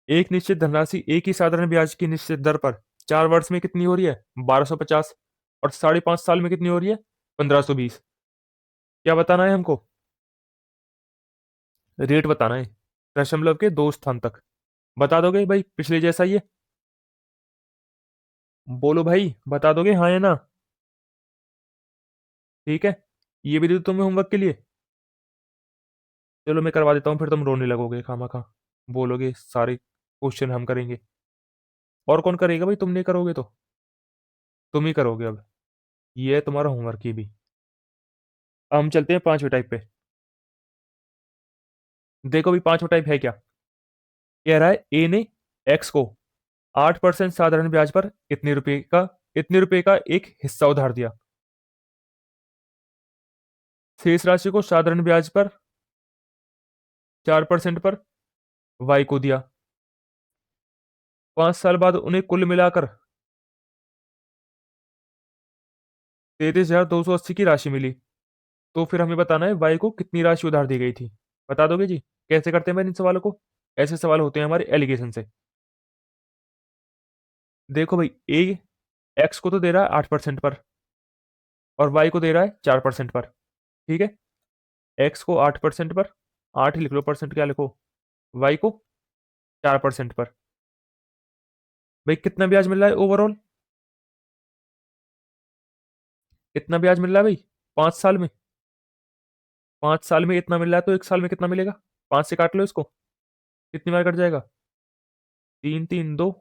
एक निश्चित धनराशि एक ही साधारण ब्याज की निश्चित दर पर 4 वर्ष में कितनी हो रही है, 1250, और 5.5 साल में कितनी हो रही है, 1520। क्या बताना है हमको, रेट बताना है, दशमलव के 2 स्थान तक। बता दोगे भाई पिछले जैसा ही है, बोलो भाई बता दोगे हाँ या ना। ठीक है, ये भी दे दूं तुम्हें होमवर्क के लिए, चलो मैं करवा देता हूँ, फिर तुम रोने लगोगे खामा खा, बोलोगे सारे क्वेश्चन हम करेंगे। और कौन करेगा भाई, तुम नहीं करोगे तो तुम ही करोगे अब, ये है तुम्हारा होमवर्क ये भी। अब हम चलते हैं 5वें टाइप पे। देखो भाई 5वां टाइप है क्या, कह रहा है ए ने एक्स को 8% साधारण ब्याज पर इतने रुपए का एक हिस्सा उधार दिया, शेष राशि को साधारण ब्याज पर 4% पर वाई को दिया। 5 साल बाद उन्हें कुल मिलाकर 33,280 की राशि मिली। तो फिर हमें बताना है वाई को कितनी राशि उधार दी गई थी, बता दोगे जी। कैसे करते हैं भाई इन सवालों को, ऐसे सवाल होते हैं हमारे एलिगेशन से। देखो भाई, ए एक्स को तो दे रहा है 8% पर, और वाई को दे रहा है 4% पर। ठीक है, एक्स को 8% पर, 8 ही लिख लो, परसेंट क्या लिखो, वाई को 4% पर। भाई कितना ब्याज मिल रहा है ओवरऑल? कितना ब्याज मिल रहा है भाई 5 साल में? 5 साल में इतना मिल रहा है तो 1 साल में कितना मिलेगा? 5 से काट लो इसको, कितनी बार कट जाएगा? 3 3 2,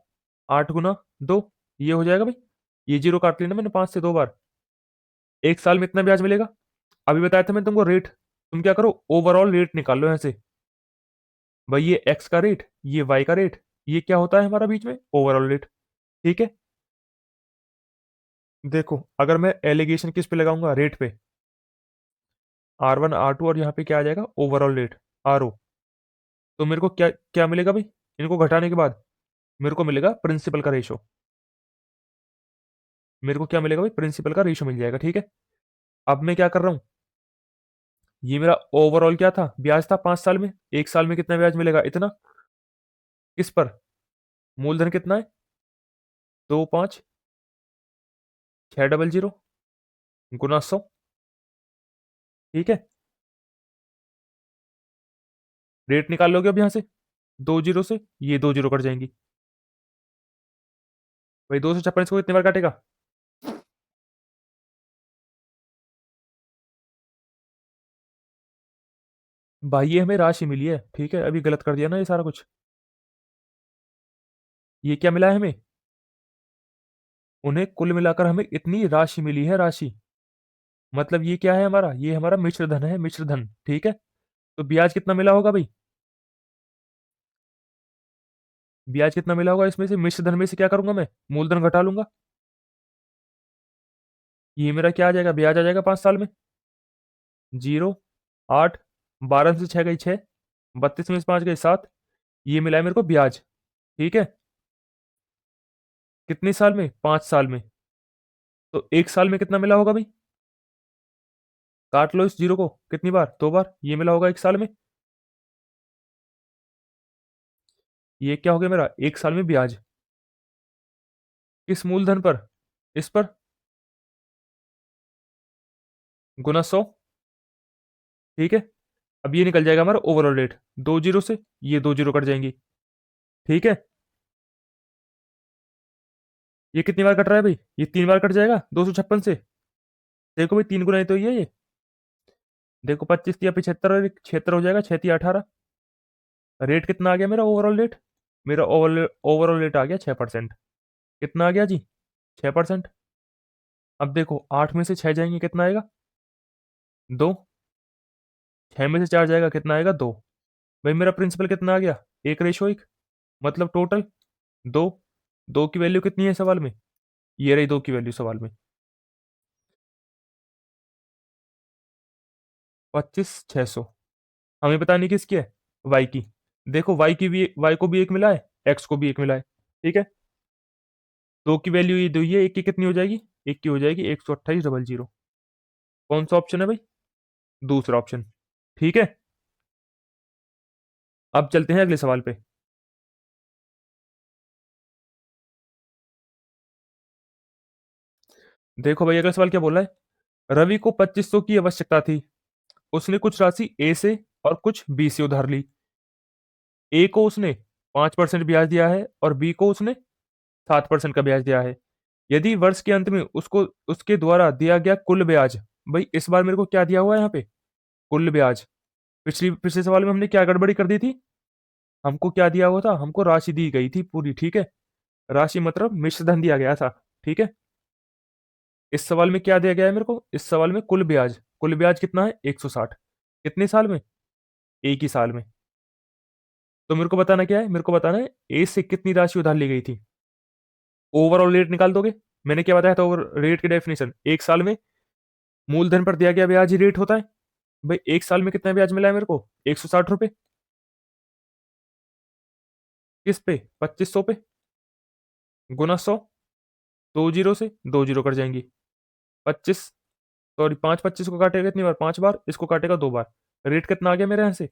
8 गुना 2, ये हो जाएगा भाई। ये जीरो काट लेना मैंने 5 से 2 बार। 1 साल में इतना ब्याज मिलेगा। अभी बताया था मैंने तुमको रेट। तुम क्या करो, ओवरऑल रेट निकाल लो यहाँ से। भाई ये एक्स का रेट, ये वाई का रेट, ये क्या होता है हमारा बीच में? Overall rate. ठीक है। देखो अगर मैं एलिगेशन किस पे लगाऊंगा? रेट पे। R1 R2 और यहाँ पे क्या आ जाएगा? Overall rate, RO। तो मेरे को क्या क्या मिलेगा भाई? इनको घटाने के बाद मेरे को मिलेगा प्रिंसिपल का रेशो। मेरे को क्या मिलेगा भाई? प्रिंसिपल का रेशो मिल जाएगा। ठीक है। अब मैं क्या कर रहा हूँ, ये मेरा ओवरऑल क्या था? ब्याज था 5 साल में। 1 साल में कितना ब्याज मिलेगा? इतना। किस पर? मूलधन कितना है? 2 5 6 0 0 गुना 100। ठीक है। रेट निकाल लोगे अब यहाँ से, 2 जीरो से ये 2 जीरो कट जाएंगी। भाई 256 को कितनी बार काटेगा? भाई ये हमें राशि मिली है, ठीक है, अभी गलत कर दिया ना ये सारा कुछ। ये क्या मिला है हमें? उन्हें कुल मिलाकर हमें इतनी राशि मिली है, राशि। मतलब ये क्या है हमारा? ये हमारा मिश्र धन है, मिश्र धन। ठीक है। तो ब्याज कितना मिला होगा भाई? ब्याज कितना मिला होगा इसमें से? मिश्र धन में से क्या करूंगा मैं? मूलधन घटा लूंगा। ये मेरा क्या आ जाएगा? ब्याज आ जाएगा 5 साल में। 0 8, 12 से 6 गई 6, 32 में से 5 गए 7। ये मिला है मेरे को ब्याज। ठीक है। कितने साल में? 5 साल में। तो 1 साल में कितना मिला होगा भाई? काट लो इस जीरो को, कितनी बार? 2 बार। ये मिला होगा 1 साल में। ये क्या हो गया मेरा? 1 साल में ब्याज। किस मूलधन पर? इस पर, गुना 100। ठीक है। अब ये निकल जाएगा हमारा ओवरऑल रेट। 2 जीरो से ये 2 जीरो कट जाएंगी। ठीक है। ये कितनी बार कट रहा है भाई? ये 3 बार कट जाएगा 256 से। देखो भाई 3 गुना ही तो ये। देखो 25 या 75 और 76 हो जाएगा, 6 3 18। रेट कितना आ गया मेरा? Overall rate. मेरा ओवरऑल रेट आ गया 6%। कितना आ गया जी? 6%। अब देखो 8 में से 6 जाएंगे, कितना आएगा? 2। 6 में से 4 जाएगा, कितना आएगा? 2। भाई मेरा प्रिंसिपल कितना आ गया? 1:1। मतलब टोटल 2। 2 की वैल्यू कितनी है सवाल में? ये रही 2 की वैल्यू सवाल में। 25 600। हमें बतानी किसकी है? वाई की। देखो वाई को भी एक मिला है, एक्स को भी एक मिला है। ठीक है। 2 की वैल्यू ये 2 ही है, एक की कितनी हो जाएगी? एक की हो जाएगी 128 0 0। कौन सा ऑप्शन है भाई? दूसरा ऑप्शन। ठीक है। अब चलते हैं अगले सवाल पे। देखो भाई अगला सवाल क्या बोला है। रवि को 2500 की आवश्यकता थी। उसने कुछ राशि ए से और कुछ बी से उधार ली। ए को उसने 5% ब्याज दिया है और बी को उसने 7% का ब्याज दिया है। यदि वर्ष के अंत में उसको उसके द्वारा दिया गया कुल ब्याज, भाई इस बार मेरे को क्या दिया हुआ है यहाँ पे? कुल ब्याज। पिछले सवाल में हमने क्या गड़बड़ी कर दी थी? हमको क्या दिया हुआ था? हमको राशि दी गई थी पूरी। ठीक है। राशि मतलब मिश्र धन दिया गया था। ठीक है। इस सवाल में क्या दिया गया है मेरे को? इस सवाल में कुल ब्याज। कुल ब्याज कितना है? 160। कितने साल में? एक ही साल में। तो मेरे को बताना क्या है? मेरे को बताना है ए से कितनी राशि उधार ली गई थी। ओवरऑल रेट निकाल दोगे। मैंने क्या बताया था ओवर रेट की डेफिनेशन? 1 साल में मूलधन पर दिया गया ब्याज ही रेट होता है। भाई 1 साल में कितना ब्याज मिला है मेरे को? 160 रुपए। किस पे? 2500 पे, गुना 100। 2 जीरो से 2 जीरो कट जाएंगी। 25, सॉरी 5 25 को काटेगा कितनी बार? 5 बार। इसको काटेगा 2 बार। रेट कितना आ गया मेरे यहाँ से?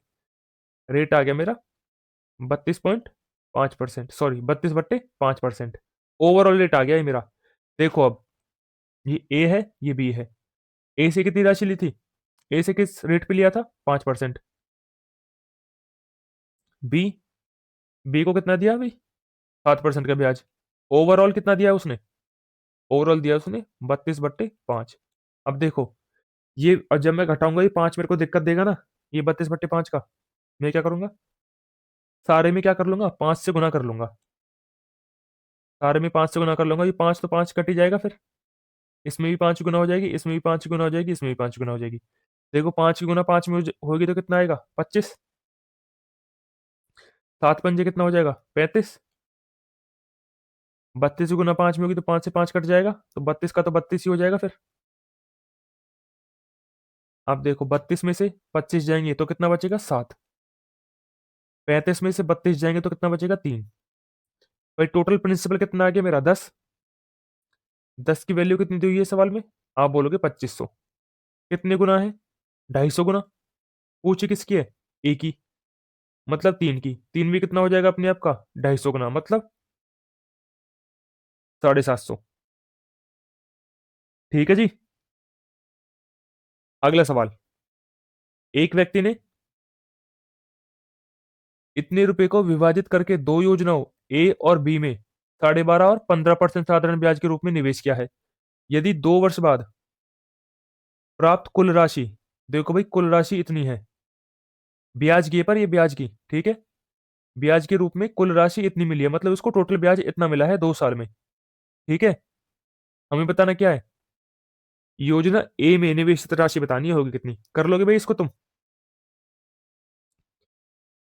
रेट आ गया मेरा 32.5%, सॉरी 32/5%। ओवरऑल रेट आ गया ये मेरा। देखो अब, ये ए है, ये बी है। ए से कितनी राशि ली थी? ए से किस रेट पे लिया था? 5%। बी, बी को कितना दिया भाई? 7% का ब्याज। ओवरऑल कितना दिया है उसने? ओवरऑल दिया उसने 32/5। अब देखो, ये और जब मैं घटाऊंगा ये 5 मेरे को दिक्कत देगा ना, ये 32/5 का। मैं क्या करूंगा, सारे में क्या कर लूंगा, 5 से गुना कर लूंगा। सारे में 5 से गुना कर लूंगा, ये 5 तो 5 कट ही जाएगा फिर। इसमें भी 5 गुना हो जाएगी, इसमें भी 5 गुना हो जाएगी, इसमें भी 5 गुना हो जाएगी। देखो 5 की गुना 5 में होगी तो कितना आएगा, 25। 7 पंजे कितना हो जाएगा, 35। 32 गुना 5 में होगी तो 5 से 5 कट जाएगा, तो 32 का तो 32 ही हो जाएगा फिर। अब देखो 32 में से 25 जाएंगे तो कितना बचेगा, 7। 35 में से 32 जाएंगे तो कितना बचेगा, 3। भाई टोटल प्रिंसिपल कितना आ गया मेरा, 10। 10 की वैल्यू कितनी दी हुई है सवाल में, आप बोलोगे 2500। कितने गुना है, 250 गुना। पूछे किसकी है, एक की, मतलब 3 की। 3 भी कितना हो जाएगा अपने आप का, 250 गुना, मतलब 750। ठीक है जी। अगला सवाल, एक व्यक्ति ने इतने रुपए को विभाजित करके दो योजनाओं ए और बी में 12.5 और 15% साधारण ब्याज के रूप में निवेश किया है। यदि 2 वर्ष बाद प्राप्त कुल राशि, देखो भाई कुल राशि इतनी है, ब्याज की है पर ये ब्याज की, ठीक है, ब्याज के रूप में कुल राशि इतनी मिली है, मतलब उसको टोटल ब्याज इतना मिला है 2 साल में। ठीक है, हमें बताना क्या है, योजना ए में निवेशित राशि बतानी होगी कितनी। कर लोगे भाई इसको तुम,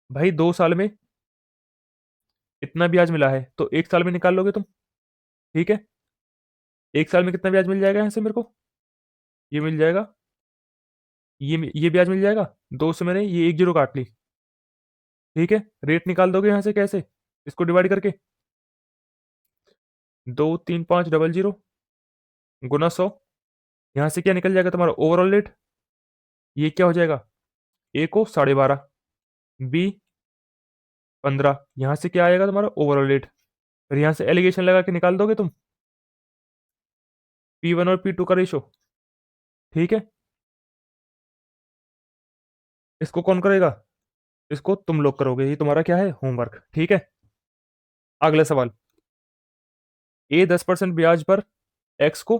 भाई 2 साल में इतना ब्याज मिला है तो 1 साल में निकाल लोगे तुम। ठीक है, 1 साल में कितना ब्याज मिल जाएगा यहाँ से मेरे को, ये मिल जाएगा, ये ब्याज मिल जाएगा। 2 से मैंने ये 1 जीरो काट ली। ठीक है, रेट निकाल दोगे यहाँ से कैसे, इसको डिवाइड करके, 23500 गुना 100। यहाँ से क्या निकल जाएगा तुम्हारा ओवरऑल रेट, ये क्या हो जाएगा, ए को 12.5, बी 15, यहाँ से क्या आएगा तुम्हारा ओवरऑल रेट। फिर यहाँ से एलिगेशन लगा के निकाल दोगे तुम, P1 और P2 का रेशो। ठीक है, इसको कौन करेगा, इसको तुम लोग करोगे, ये तुम्हारा क्या है, होमवर्क। ठीक है, अगला सवाल, ए 10% ब्याज पर एक्स को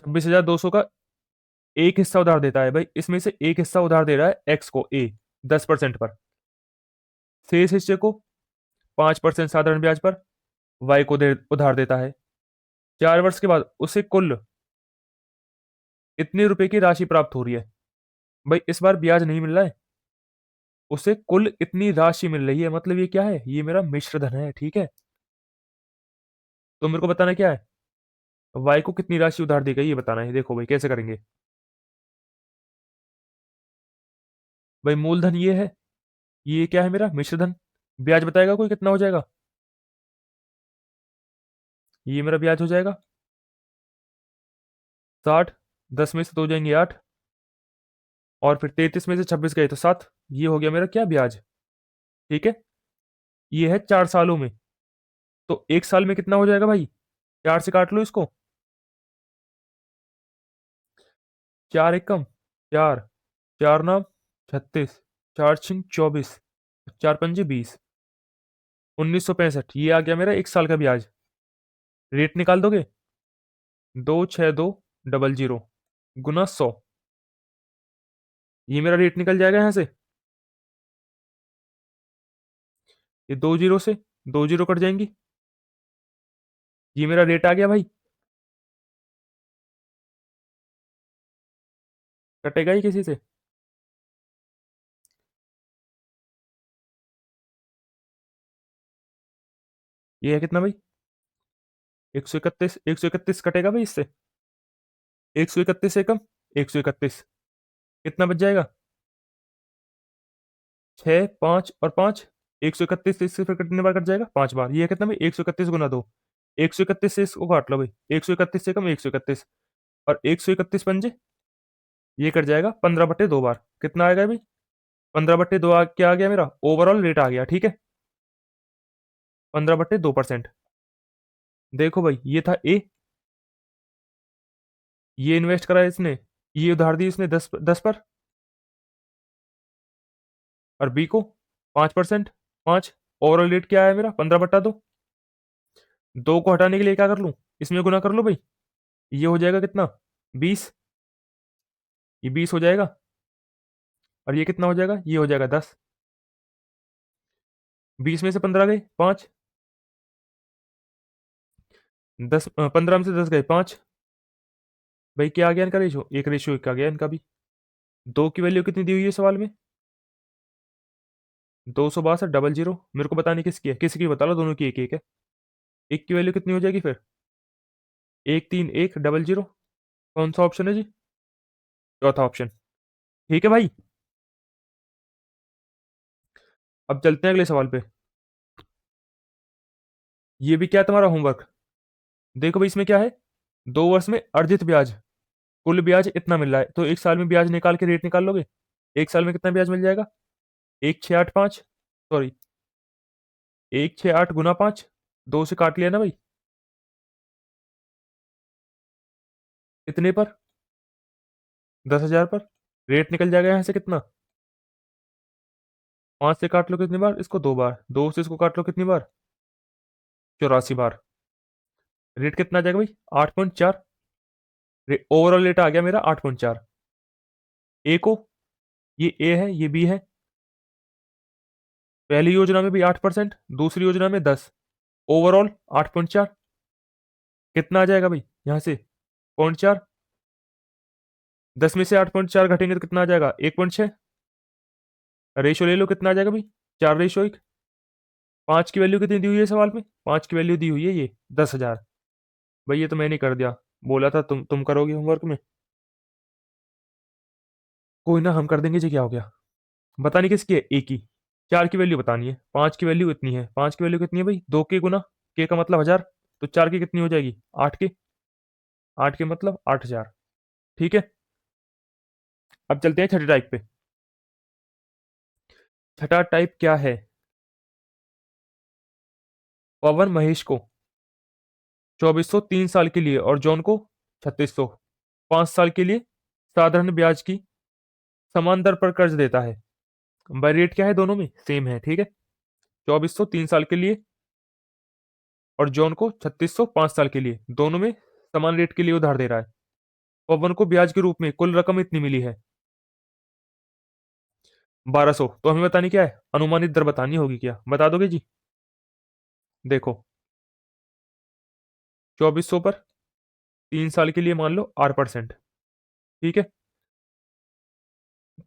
26,200 का एक हिस्सा उधार देता है। भाई इसमें से एक हिस्सा उधार दे रहा है एक्स को, ए 10% पर, शेष हिस्से को 5% साधारण ब्याज पर वाई को उधार देता है। 4 वर्ष के बाद उसे कुल इतने रुपए की राशि प्राप्त हो रही है। भाई इस बार ब्याज नहीं मिल रहा है, उसे कुल इतनी राशि मिल रही है, मतलब ये क्या है, ये मेरा मिश्र धन है। ठीक है, तो मेरे को बताना क्या है, वाई को कितनी राशि उधार दी गई ये बताना है। देखो भाई कैसे करेंगे, भाई मूलधन ये है, ये क्या है मेरा मिश्र धन, ब्याज बताएगा कोई कितना हो जाएगा, ये मेरा ब्याज हो जाएगा 60। 10 में से 2 जाएंगे 8, और फिर 33 में से 26 गए तो 7, ये हो गया मेरा क्या ब्याज। ठीक है, ये है 4 सालों में, तो 1 साल में कितना हो जाएगा भाई, 4 से काट लो इसको, 4 एकम 4, 4 नाम 36, 4 छिंग 24, 4 पंजे 20, 1965, ये आ गया मेरा 1 साल का ब्याज। रेट निकाल दोगे, 26200 गुना 100, ये मेरा रेट निकल जाएगा यहाँ से। ये 2 जीरो से 2 जीरो कट जाएंगी, ये मेरा रेट आ गया भाई। कटेगा ही किसी से, ये है कितना भाई, 131। 131 कटेगा भाई इससे, 131 एकम 131, कितना बच जाएगा, 6, 5 और 5, 131 इससे फिर कितने बार कट जाएगा, 5 बार। ये है कितना भाई, 131 गुना 2, 131 से इसको काट लो भाई, 131 से कम 131, और 131 पंजे, ये कट जाएगा 15/2 बार। कितना आएगा भाई, 15/2 क्या आ गया मेरा ओवरऑल रेट आ गया। ठीक है, 15/2%। देखो भाई ये था ए, ये इन्वेस्ट करा है इसने, ये उधार दी इसने 10 पर, और बी को 5%, 5, ओवरऑल रेट क्या है मेरा 15/2। 2 को हटाने के लिए क्या कर लूं, इसमें गुना कर लो भाई। ये हो जाएगा कितना, 20। ये 20 हो जाएगा। और ये कितना हो जाएगा, ये हो जाएगा 10। 20 में से 15 गए 5। 15 में से 10 गए 5। भाई क्या आ गया इनका रेशियो, एक रेशियो एक आ गया इनका भी। 2 की वैल्यू कितनी दी हुई है सवाल में, 262 मेरे को बतानी किसकी है, किसी की बता लो, दोनों की एक एक है। एक की वैल्यू कितनी हो जाएगी फिर, 131 0 0। कौन सा ऑप्शन है जी, चौथा ऑप्शन। ठीक है भाई। अब चलते हैं अगले सवाल पे। ये भी क्या है तुम्हारा होमवर्क। देखो भाई इसमें क्या है, 2 वर्ष में अर्जित ब्याज, कुल ब्याज इतना मिल रहा है, तो एक साल में ब्याज निकाल के रेट निकाल लोगे। एक साल में कितना ब्याज मिल जाएगा, 1685, सॉरी 168 गुना 5, 2 से काट लिया ना भाई। इतने पर, 10,000 पर रेट निकल जाएगा यहाँ से कितना, 5 से काट लो कितनी बार इसको, 2 बार, 2 से इसको काट लो कितनी बार, 84 बार। रेट कितना आ जाएगा भाई, 8.4। ओवरऑल रेट आ गया मेरा 8.4। ए को, ये ए है ये बी है। पहली योजना में भी 8%, दूसरी योजना में 10, ओवरऑल 8.4। कितना आ जाएगा भाई यहाँ से, 0.4। 10 में से 8.4 घटेंगे तो कितना आ जाएगा, 1.6। रेशो ले लो कितना आ जाएगा भाई, 4:1। 5 की वैल्यू कितनी दी हुई है सवाल में, 5 की वैल्यू दी हुई है ये 10,000। भाई ये तो मैंने कर दिया, बोला था तुम करोगे होमवर्क में। कोई ना, हम कर देंगे जी, क्या हो गया। बतानी किसकी है, ए की। 4 की वैल्यू बतानी है, 5 की वैल्यू इतनी है, 5 की वैल्यू कितनी है भाई, 2 के गुना, के का मतलब 1000, तो 4 की कितनी हो जाएगी, 8 के। 8 के मतलब 8,000। ठीक है। अब चलते हैं छठे टाइप पे। छठा टाइप क्या है, पवन महेश को 2400 3 साल के लिए और जॉन को 3600 5 साल के लिए साधारण ब्याज की समान दर पर कर्ज देता है। भाई रेट क्या है, दोनों में सेम है, ठीक है। 2400 3 साल के लिए और जॉन को 3600 5 साल के लिए, दोनों में समान रेट के लिए उधार दे रहा है। पवन को ब्याज के रूप में कुल रकम इतनी मिली है, 1200। तो हमें बतानी क्या है, अनुमानित दर बतानी होगी, क्या बता दोगे जी। देखो 2400 पर 3 साल के लिए मान लो 8%, ठीक है।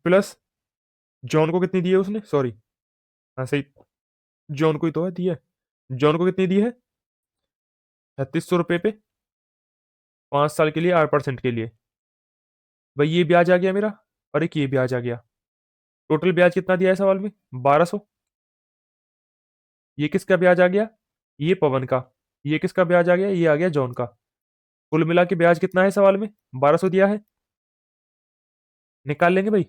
प्लस जॉन को कितनी दी है उसने, सॉरी, हाँ सही, जॉन को ही तो है दी है। जॉन को कितनी दी है, 3600 रुपये पे 5 साल के लिए 8% के लिए। भाई ये ब्याज आ गया मेरा, और एक ये ब्याज आ गया। टोटल ब्याज कितना दिया है सवाल में, 1200। ये किसका ब्याज आ गया, ये पवन का। ये किसका ब्याज आ गया, ये आ गया जॉन का। कुल मिला के ब्याज कितना है सवाल में, 1200 दिया है। निकाल लेंगे भाई।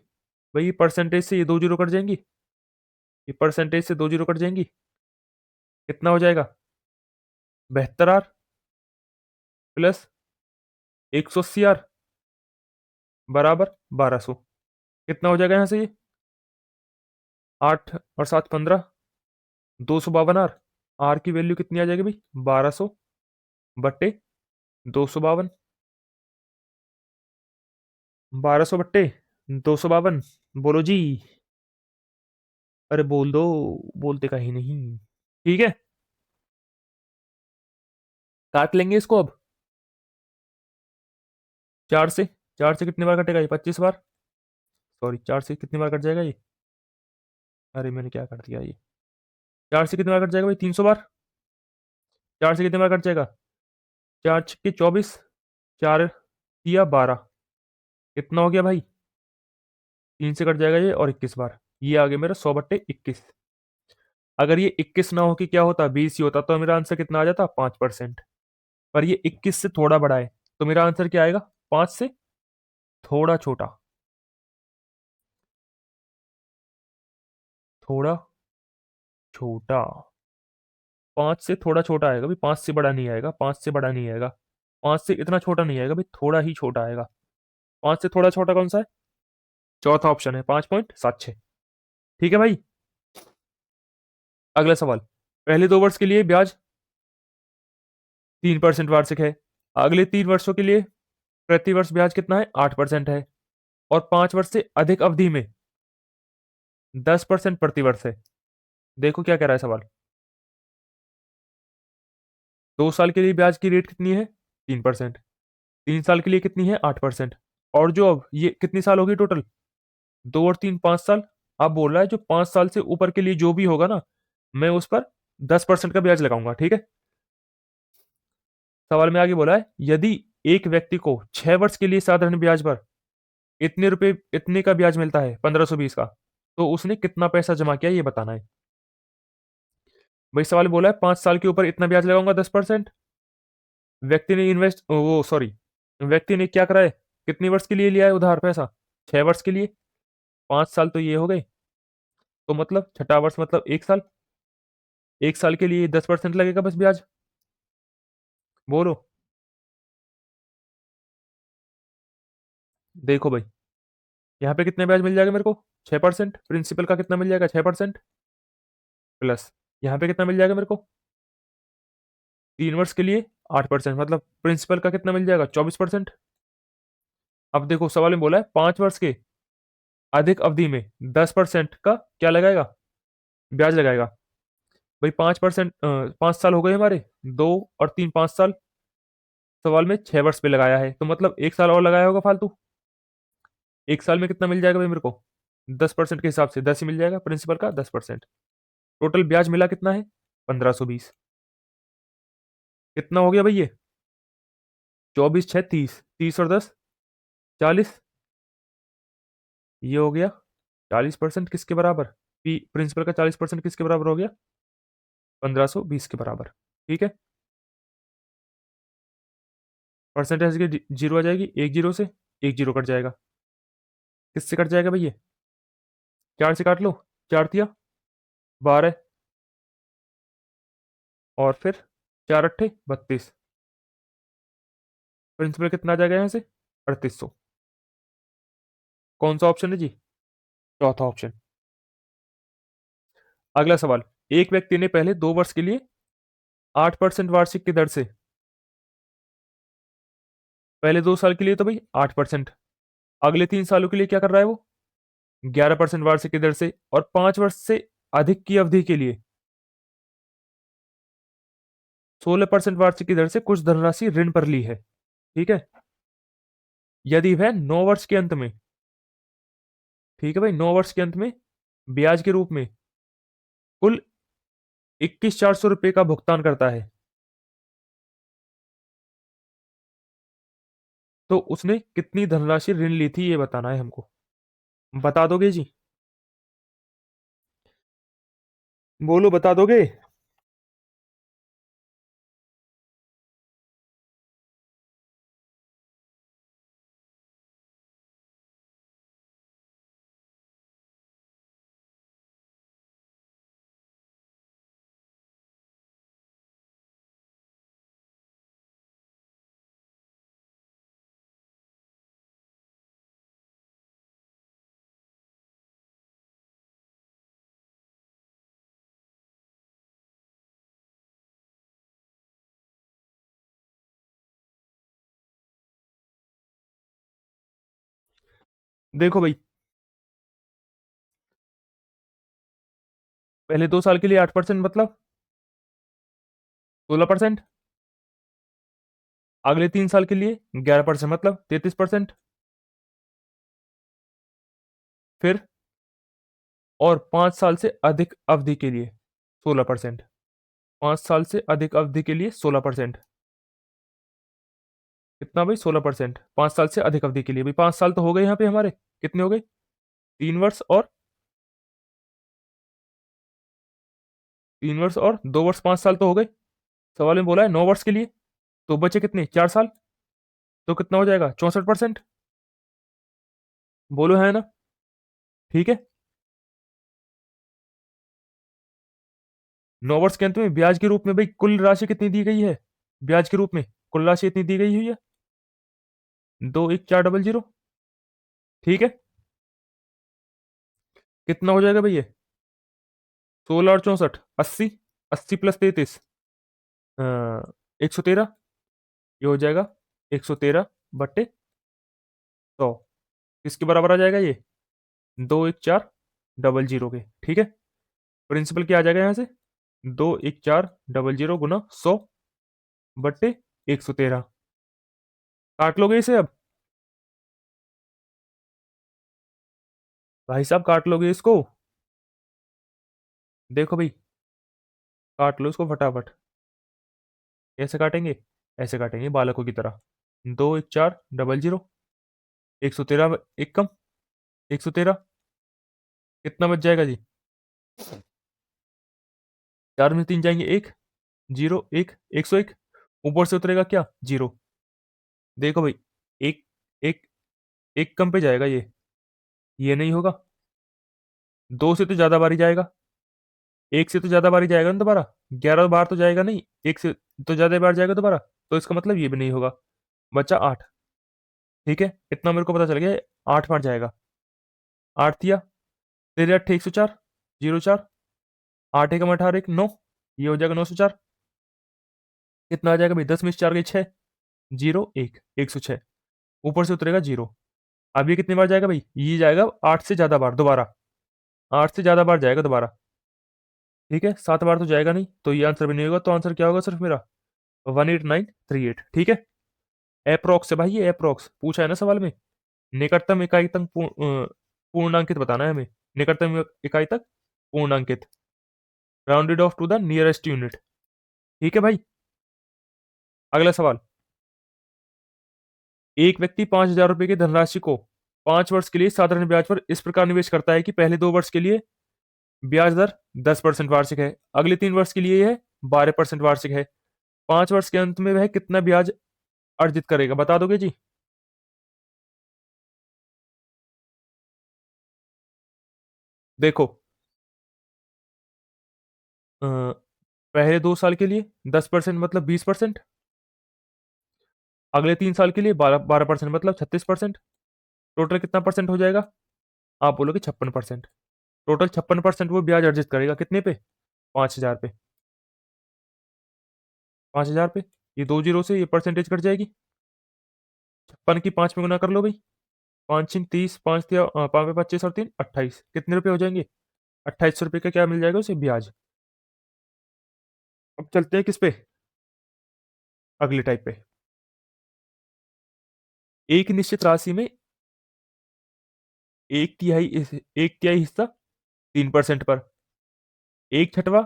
भाई परसेंटेज से ये 2 जीरो कट जाएंगी, ये परसेंटेज से 2 जीरो कट जाएंगी, कितना हो जाएगा, 72 आर प्लस 180 आर बराबर 1200। कितना हो जाएगा यहाँ से ये, 8 और 7 15, 252 आर। आर की वैल्यू कितनी आ जाएगी भाई, 1200 बट्टे 252। 1200 बट्टे 252, बोलो जी। अरे बोल दो, बोलते कहीं नहीं। ठीक है, काट लेंगे इसको अब। 4 से, 4 से कितनी बार कटेगा ये, 25 बार। सॉरी 4 से कितनी बार कट जाएगा ये, अरे मैंने क्या कर दिया ये। 4 से कितनी बार कट जाएगा भाई, 300 बार। 4 से कितनी बार कट जाएगा, 4 छक्के 24, 4 तिया 12। कितना हो गया भाई, 3 से कट जाएगा ये, और 21 बार। ये आ गया मेरा 100/21। अगर ये 21 ना हो कि क्या होता, 20 ही होता, तो मेरा आंसर कितना आ जाता, 5%। पर ये 21 से थोड़ा बड़ा है, तो मेरा आंसर क्या आएगा, 5 से थोड़ा छोटा। थोड़ा छोटा, 5 से थोड़ा छोटा आएगा भाई, 5 से बड़ा नहीं आएगा, 5 से बड़ा नहीं आएगा, 5 से इतना छोटा नहीं आएगा भाई, थोड़ा ही छोटा आएगा। 5 से थोड़ा छोटा कौन सा है, चौथा ऑप्शन है, 5.76। ठीक है भाई। अगला सवाल, पहले 2 वर्ष के लिए ब्याज 3% वार्षिक है। अगले 3 वर्षों के लिए प्रति वर्ष ब्याज कितना है? 8% है। और 5 वर्ष से अधिक अवधि में 10% प्रति वर्ष है। देखो क्या कह रहा है सवाल। 2 साल के लिए ब्याज की रेट कितनी है? 3%। 3 साल के लिए कितनी है? 8%। और जो अब ये कितनी साल होगी टोटल? 2 और 3 5 साल। अब बोल रहा है जो 5 साल से ऊपर के लिए जो भी होगा ना, मैं उस पर 10% का ब्याज लगाऊंगा। ठीक है। सवाल में आगे बोला है, यदि एक व्यक्ति को 6 वर्ष के लिए साधारण ब्याज पर इतने रुपए इतने का ब्याज मिलता है 1520 का, तो उसने कितना पैसा जमा किया ये बताना है। भाई सवाल बोला है 5 साल के ऊपर इतना ब्याज लगाऊंगा 10%। व्यक्ति ने इन्वेस्ट वो सॉरी व्यक्ति ने क्या करा है? कितने वर्ष के लिए लिया है उधार पैसा? 6 वर्ष के लिए। 5 साल तो ये हो गए, तो मतलब छठा वर्ष मतलब 1 साल। 1 साल के लिए 10% लगेगा बस ब्याज। बोलो। देखो भाई, यहाँ पे कितने ब्याज मिल जाएगा मेरे को? 6%। प्रिंसिपल का कितना मिल जाएगा? 6% प्लस यहाँ पे कितना मिल जाएगा मेरे को? 3 वर्ष के लिए 8%, मतलब प्रिंसिपल का कितना मिल जाएगा? 24%। अब देखो सवाल में बोला है 5 वर्ष के अधिक अवधि में 10% का क्या लगाएगा? ब्याज लगाएगा। भाई 5%, 5 साल हो गए हमारे, 2 और 3 5 साल। सवाल में 6 वर्ष पे लगाया है, तो मतलब 1 साल और लगाया होगा फालतू। 1 साल में कितना मिल जाएगा भाई मेरे को? 10% के हिसाब से 10 ही मिल जाएगा, प्रिंसिपल का 10%। टोटल ब्याज मिला कितना है? 1520। कितना हो गया भाई ये? 24 6 30, 30 और 10 40। ये हो गया 40% किसके बराबर? प्रिंसिपल का 40% किसके बराबर हो गया? 1520 के बराबर। ठीक है। परसेंटेज की जीरो आ जाएगी, एक जीरो से एक जीरो कट जाएगा। किससे कट जाएगा भाई ये? 4 से काट लो। 4 तिया 12, और फिर 4 अट्ठे 32। प्रिंसिपल कितना आ जाएगा यहाँ से? 3800। कौन सा ऑप्शन है जी? चौथा ऑप्शन। अगला सवाल। एक व्यक्ति ने पहले 2 वर्ष के लिए 8% वार्षिक की दर से, पहले 2 साल के लिए तो भाई 8%, अगले 3 सालों के लिए क्या कर रहा है वो? 11% वार्षिक की दर से, और 5 वर्ष से अधिक की अवधि के लिए 16% वार्षिक की दर से कुछ धनराशि ऋण पर ली है। ठीक है। यदि वह 9 वर्ष के अंत में, ठीक है भाई, 9 वर्ष के अंत में ब्याज के रूप में कुल 21,400 रुपये का भुगतान करता है, तो उसने कितनी धनराशि ऋण ली थी ये बताना है हमको। बता दोगे जी? बोलो, बता दोगे? देखो भाई, पहले 2 साल के लिए 8% मतलब 16%। अगले 3 साल के लिए 11% मतलब 33%। फिर और 5 साल से अधिक अवधि के लिए 16%। 5 साल से अधिक अवधि के लिए 16%। कितना भाई? 16%। 5 साल से अधिक अवधि के लिए, भाई 5 साल तो हो गए यहाँ पे हमारे। कितने हो गए? 3 वर्ष और 3 वर्ष और 2 वर्ष, 5 साल तो हो गए। सवाल में बोला है 9 वर्ष के लिए, तो बचे कितने? 4 साल। तो कितना हो जाएगा? 64%। बोलो है ना? ठीक है। 9 वर्ष के अंत में ब्याज के रूप में भाई कुल राशि कितनी दी गई है? ब्याज के रूप में कुल राशि इतनी दी गई हुई है, 21400। ठीक है। कितना हो जाएगा भाई ये? 16 और 64, 80। 80 प्लस 33, 113, ये हो जाएगा 113/100। किसके बराबर आ जाएगा ये? 21400 के। ठीक है, प्रिंसिपल क्या आ जाएगा यहाँ से? 21400 गुना 100/113। काट लोगे इसे अब? भाई साहब काट लोगे इसको? देखो भाई, काट लो इसको फटाफट। कैसे काटेंगे? ऐसे काटेंगे बालकों की तरह। 21400, 113, एक कम 113, कितना बच जाएगा जी? 4 में 3 जाएंगे, 1, 0, 1, 101। ऊपर से उतरेगा क्या? 0। देखो भाई, एक एक एक कम पे जाएगा ये नहीं होगा। 2 से तो ज्यादा बारी जाएगा, 1 से तो ज्यादा बारी जाएगा ना दोबारा। 11 बार तो जाएगा नहीं, 1 से तो ज्यादा बार जाएगा दोबारा। तो इसका मतलब ये भी नहीं होगा। बचा 8। ठीक है, इतना मेरे को पता चल गया, 8 बार जाएगा। 8 दिया, तेरे 8 104, 04, 8 एकम 18, 1 9, ये हो जाएगा 904। कितना आ जाएगा भाई? 10 में से 4 गई 6, 0 1, 106। ऊपर से उतरेगा 0। अब ये कितनी बार जाएगा भाई? ये जाएगा 8 से ज्यादा बार दोबारा। 8 से ज्यादा बार जाएगा दोबारा। ठीक है, 7 बार तो जाएगा नहीं, तो ये आंसर भी नहीं होगा। तो आंसर क्या होगा सिर्फ मेरा? 18938। ठीक है, अप्रोक्स है भाई, ये अप्रोक्स पूछा है ना सवाल में। निकटतम इकाई तक पूर्णांकित बताना है हमें। निकटतम इकाई तक पूर्णांकित, rounded off to the nearest unit. ठीक है भाई, अगला सवाल। एक व्यक्ति 5,000 रुपए की धनराशि को 5 वर्ष के लिए साधारण ब्याज पर इस प्रकार निवेश करता है कि पहले 2 वर्ष के लिए ब्याज दर 10% वार्षिक है, अगले 3 वर्ष के लिए यह 12% वार्षिक है। 5 वर्ष के अंत में वह कितना ब्याज अर्जित करेगा, बता दोगे जी? देखो, अ, पहले 2 साल के लिए 10% मतलब 20%, अगले 3 साल के लिए 12% मतलब 36%। टोटल कितना परसेंट हो जाएगा? आप बोलोगे 56%। टोटल 56% वो ब्याज अर्जित करेगा, कितने पे? 5,000 पे। 5,000 पे, ये 2 जीरो से ये परसेंटेज कट जाएगी। 56 की 5 में गुना कर लो भाई। 5 6 30, 5 5 25 और 3 28, कितने रुपए हो जाएंगे? 2800 रुपये का क्या मिल जाएगा उसे? ब्याज। अब चलते हैं किस पे? अगले टाइप पे। एक निश्चित राशि में एक तिहाई हिस्सा 3% पर, एक छठवां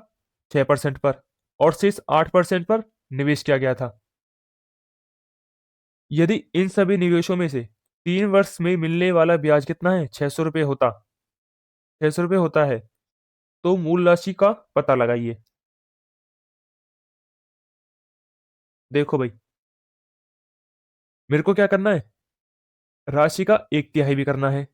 6% पर, और शेष 8% पर निवेश किया गया था। यदि इन सभी निवेशों में से 3 वर्ष में मिलने वाला ब्याज कितना है? 600 रुपये होता, 600 रुपये होता है, तो मूल राशि का पता लगाइए। देखो भाई, मेरे को क्या करना है? राशि का एक तिहाई भी करना है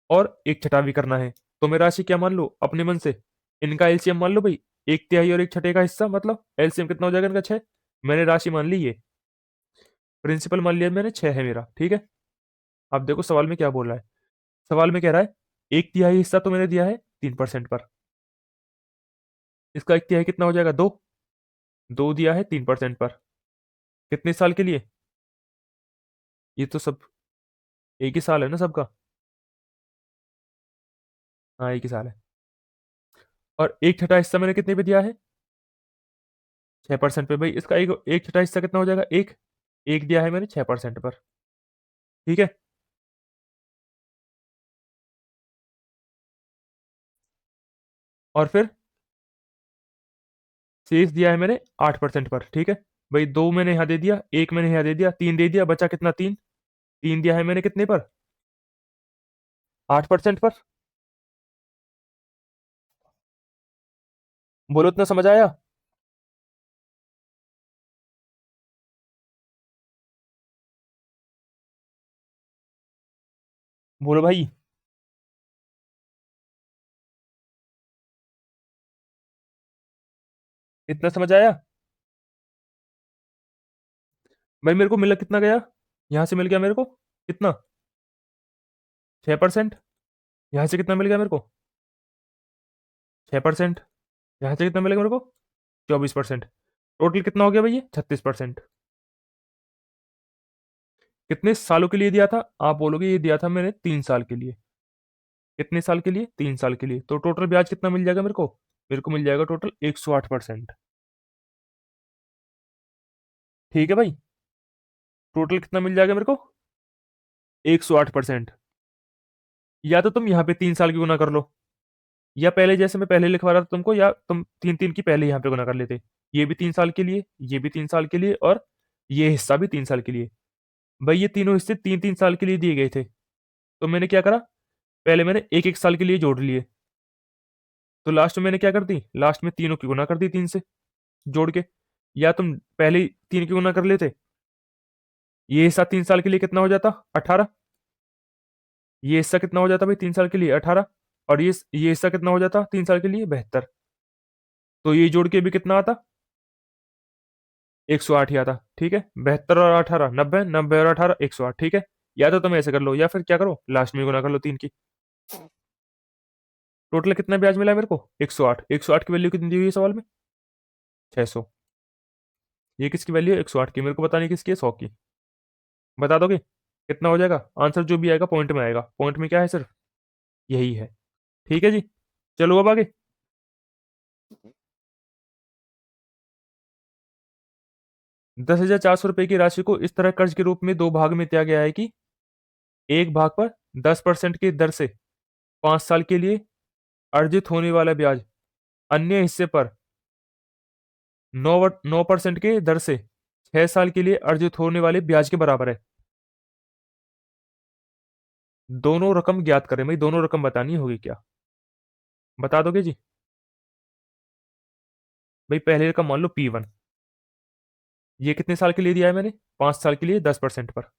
और एक छठा भी करना है। तो मैं राशि क्या मान लो अपने मन से? इनका एलसीएम मान लो भाई। एक तिहाई और एक छठे का हिस्सा, मतलब एलसीएम कितना हो जाएगा इनका? 6। मैंने राशि मान ली, ये प्रिंसिपल मान लिया मैंने, 6 है मेरा। ठीक है, अब देखो सवाल में क्या बोल रहा है। सवाल में कह रहा है एक तिहाई हिस्सा तो मैंने दिया है 3% पर, इसका एक तिहाई कितना हो जाएगा? 2। 2 दिया है 3% पर, कितने साल के लिए? ये तो सब एक ही साल है ना सबका? हाँ, एक ही साल है। और एक छठा हिस्सा मैंने कितने पे दिया है? 6% पे। भाई इसका एक एक छठा हिस्सा कितना हो जाएगा? एक। एक दिया है मैंने 6% पर। ठीक है, और फिर शेष दिया है मैंने 8% पर। ठीक है भाई, 2 मैंने यहाँ दे दिया, एक मैंने यहाँ दे दिया, 3 दे दिया, बचा कितना? 3। 3 दिया है मैंने कितने पर? 8% पर। बोलो, इतना समझ आया? बोलो भाई, इतना समझ आया? भाई मेरे को मिला कितना गया? यहाँ से मिल गया मेरे को कितना? 6%। यहाँ से कितना मिल गया मेरे को? 6%। यहाँ से कितना मिलेगा मेरे को? 24%। टोटल कितना हो गया भाई, ये 36%। कितने सालों के लिए दिया था? आप बोलोगे ये दिया था मैंने 3 साल के लिए। कितने साल के लिए? 3 साल के लिए। तो टोटल ब्याज कितना मिल जाएगा मेरे को? मेरे को मिल जाएगा टोटल 108%। ठीक है भाई, टोटल कितना मिल जाएगा मेरे को? 108%। या तो तुम यहाँ पे 3 साल की गुना कर लो, या पहले जैसे मैं पहले लिखवा रहा था तुमको, या तुम तीन तीन की पहले यहाँ पे गुना कर लेते। ये भी 3 साल के लिए, ये भी 3 साल के लिए, और ये हिस्सा भी 3 साल के लिए। भाई ये तीनों हिस्से 3 3 साल के लिए दिए गए थे, तो मैंने क्या करा, पहले मैंने 1 1 साल के लिए जोड़ लिए। तो लास्ट में मैंने क्या कर दी, लास्ट में तीनों की गुना कर दी 3 से जोड़ के। या तुम पहले ही 3 की गुना कर लेते, ये हिस्सा 3 साल के लिए कितना हो जाता, 18। ये हिस्सा कितना हो जाता भाई 3 साल के लिए, 18। और ये हिस्सा कितना हो जाता 3 साल के लिए, 72। तो ये जोड़ के भी कितना आता, 108 ही आता। ठीक है, 72 और 18, 90, 90 और 18, 108। ठीक है, या तो तुम ऐसे कर लो, या फिर क्या करो, लास्ट में गुना कर लो 3 की। टोटल कितना ब्याज मिला मेरे को, 108। 108 की वैल्यू कितनी दी हुई है सवाल में, 600। ये किसकी वैल्यू है, 108 की। मेरे को बतानी किसकी है, 100 की। बता दोगे कितना हो जाएगा? आंसर जो भी आएगा पॉइंट में आएगा। पॉइंट में क्या है, सिर्फ यही है। ठीक है जी, चलो अब आगे। 10,400 रुपए की राशि को इस तरह कर्ज के रूप में दो भाग में दिया गया है कि एक भाग पर 10% की दर से 5 साल के लिए अर्जित होने वाला ब्याज अन्य हिस्से पर 9% के दर से 6 साल के लिए अर्जित होने वाले ब्याज के बराबर है। दोनों रकम ज्ञात करें। भाई दोनों रकम बतानी होगी क्या, बता दोगे जी? भाई पहले रकम मान लो P1, ये कितने साल के लिए दिया है मैंने, 5 साल के लिए, 10% पर।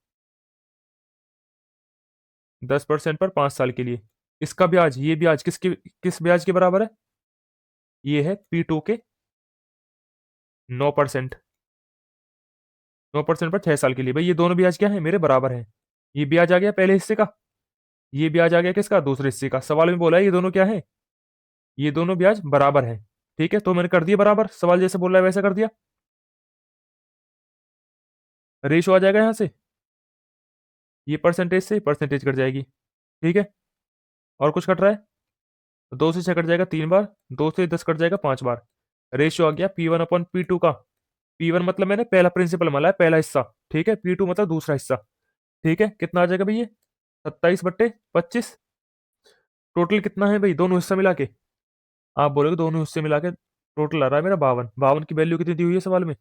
10% पर 5 साल के लिए। इसका ब्याज, ये ब्याज किस ब्याज के बराबर है, ये है P2 के 9%। 9% पर 6 साल के लिए। भाई ये दोनों ब्याज क्या है, मेरे बराबर है। ये ब्याज आ गया पहले हिस्से का, ये ब्याज आ गया किसका, दूसरे हिस्से का। सवाल में बोला है ये दोनों क्या है, ये दोनों ब्याज बराबर है। ठीक है, तो मैंने कर दिया बराबर, सवाल जैसे बोल रहा है वैसे कर दिया। रेशो आ जाएगा यहां से, ये परसेंटेज से परसेंटेज कट जाएगी। ठीक है, और कुछ कट रहा है, 2 से 6 कट जाएगा 3 बार, 2 से 10 कट जाएगा 5 बार। रेशियो आ गया P1/P2 का। P1 मतलब मैंने पहला प्रिंसिपल माना है, पहला हिस्सा। ठीक है, P2 मतलब दूसरा हिस्सा। ठीक है, कितना आ जाएगा भाई ये, 27/25। टोटल कितना है भाई दोनों हिस्सा मिला के, आप बोलोगे दोनों हिस्से मिला के टोटल आ रहा है मेरा 52। 52 की वैल्यू कितनी दी हुई है सवाल में,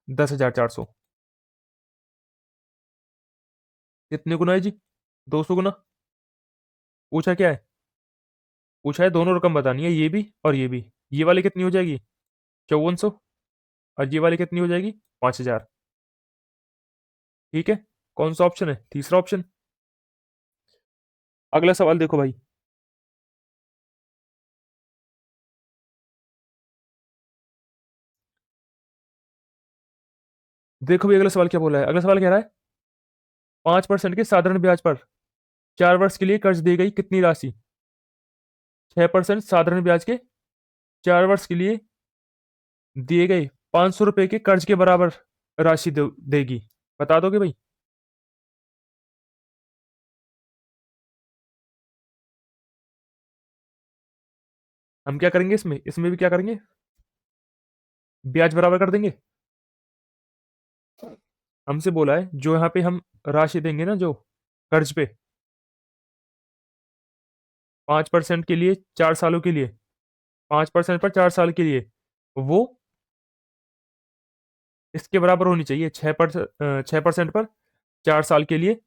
10,400। कितने गुना है जी, 200 गुना। पूछा क्या है, पूछा है दोनों रकम बतानी है, ये भी और ये भी। ये वाली कितनी हो जाएगी, 5400। और ये वाली कितनी हो जाएगी, 5000। ठीक है, कौन सा ऑप्शन है, तीसरा ऑप्शन। अगला सवाल देखो भाई, देखो भाई अगला सवाल क्या बोला है। अगला सवाल कह रहा है 5% के साधारण ब्याज पर 4 वर्ष के लिए कर्ज दी गई कितनी राशि 6% साधारण ब्याज के 4 वर्ष के लिए दिए गए 500 रुपए के कर्ज के बराबर राशि देगी, बता दोगे भाई? हम क्या करेंगे इसमें, इसमें भी क्या करेंगे, ब्याज बराबर कर देंगे। हमसे बोला है जो यहाँ पे हम राशि देंगे ना, जो कर्ज पे 5% के लिए 4 सालों के लिए, 5% पर 4 साल के लिए, वो इसके बराबर होनी चाहिए। 6% पर 4 साल के लिए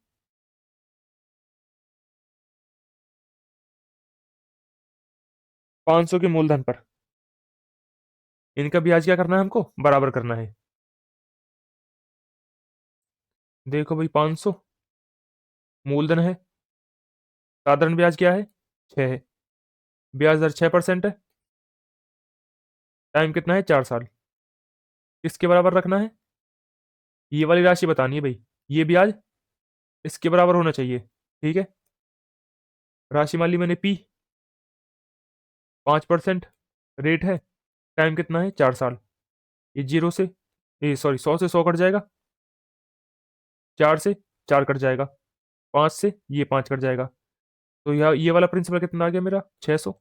500 के मूलधन पर। इनका ब्याज क्या करना है, हमको बराबर करना है। देखो भाई 500 मूलधन है, साधारण ब्याज क्या है, 6 है, ब्याज दर 6% है, टाइम कितना है, 4 साल। किसके बराबर रखना है, ये वाली राशि बतानी है भाई। ये ब्याज इसके बराबर होना चाहिए। ठीक है, राशि मान ली मैंने पी, 5% रेट है, टाइम कितना है, 4 साल। ये 0 से, ये सॉरी 100 से 100 कट जाएगा, 4 से 4 कट जाएगा, 5 से ये 5 कट जाएगा। तो यह ये वाला प्रिंसिपल कितना आ गया मेरा 600।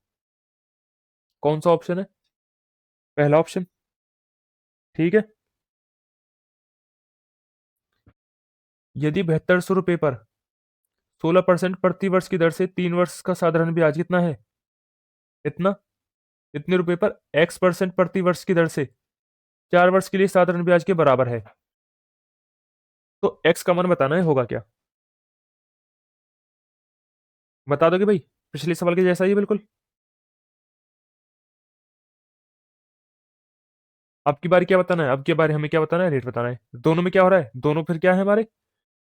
कौन सा ऑप्शन है? पहला ऑप्शन। ठीक है। यदि 7200 रुपये पर 16% प्रति वर्ष की दर से 3 वर्ष का साधारण ब्याज कितना है? इतना। इतने रुपए पर x% प्रति वर्ष की दर से 4 वर्ष के लिए साधारण ब्याज के बराबर है। तो x का मान बताना है, होगा क्या? बता दोगे भाई? पिछले सवाल के जैसा ही है बिल्कुल। अब की बार क्या बताना है? अब की बार हमें क्या बताना है? रेट बताना है। दोनों में क्या हो रहा है? दोनों फिर क्या है हमारे?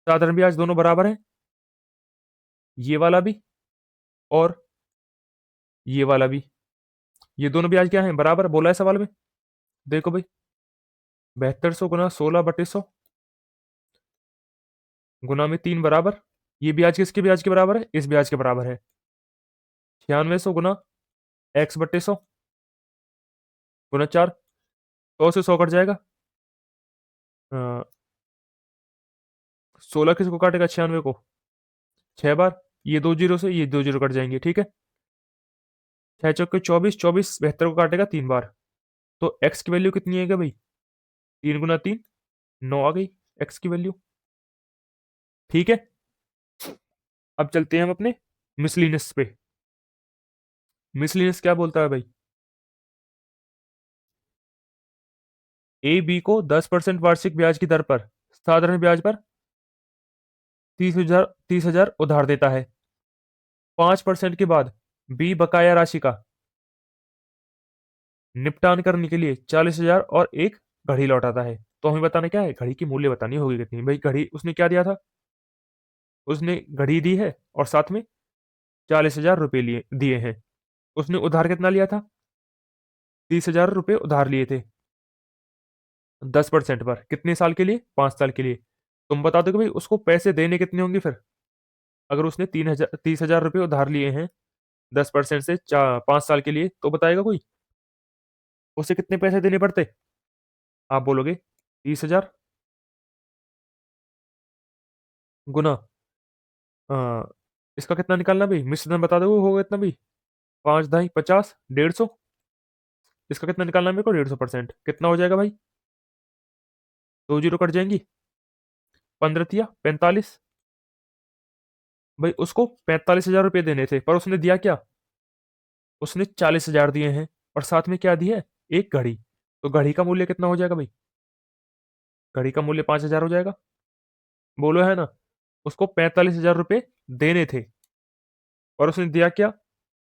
साधारण ब्याज दोनों बराबर है। ये वाला भी और ये वाला भी। ये दोनों ब्याज क्या है? बराबर बोला है सवाल में। देखो भाई, 7200 गुना 16/100 गुना में 3 बराबर। ये ब्याज किसके ब्याज के बराबर है? इस ब्याज के बराबर है। 9600 गुना x/100 गुना 4। 100 से 100 कट जाएगा। 16 किसको काटेगा? 96 को 6 बार। ये 2 जीरो से ये 2 जीरो कट जाएंगे। ठीक है। 6 चौके 24, 24 72 को काटेगा 3 बार। तो x की वैल्यू कितनी है भाई? 3 गुना 3 9 आ गई x की वैल्यू। ठीक है। अब चलते हैं हम अपने मिसलिनियस पे। मिसलिनियस क्या बोलता है भाई? ए बी को 10% वार्षिक ब्याज की दर पर साधारण ब्याज पर 30,000 उधार देता है। 5% के बाद बी बकाया राशि का निपटान करने के लिए 40,000 और एक घड़ी लौटाता है। तो हमें बताना क्या है? घड़ी की मूल्य बतानी होगी कितनी। भाई घड़ी उसने क्या दिया था? उसने घड़ी दी है और साथ में 40,000 रुपये लिए दिए हैं। उसने उधार कितना लिया था? 30,000 रुपये उधार लिए थे। 10% पर कितने साल के लिए? 5 साल के लिए। तुम बता दो कि भाई उसको पैसे देने कितने होंगे फिर? अगर उसने 30,000 रुपये उधार लिए हैं 10% से 5 साल के लिए, तो बताएगा कोई उसे कितने पैसे देने पड़ते? आप बोलोगे 30,000 गुना अ, इसका कितना निकालना भाई? मिश्रधन बता दो होगा कितना भाई? 5 ढाई 50 150। इसका कितना निकालना है मेरे को? 150%। कितना हो जाएगा भाई? 2 जीरो कट जाएंगी। 15 तिया 45। भाई उसको 45,000 रुपये देने थे, पर उसने दिया क्या? उसने 40,000 दिए हैं और साथ में क्या दिया है? एक घड़ी। तो घड़ी का मूल्य कितना हो जाएगा भाई? घड़ी का मूल्य 5,000 हो जाएगा। बोलो है ना? उसको 45,000 रुपये देने थे और उसने दिया क्या?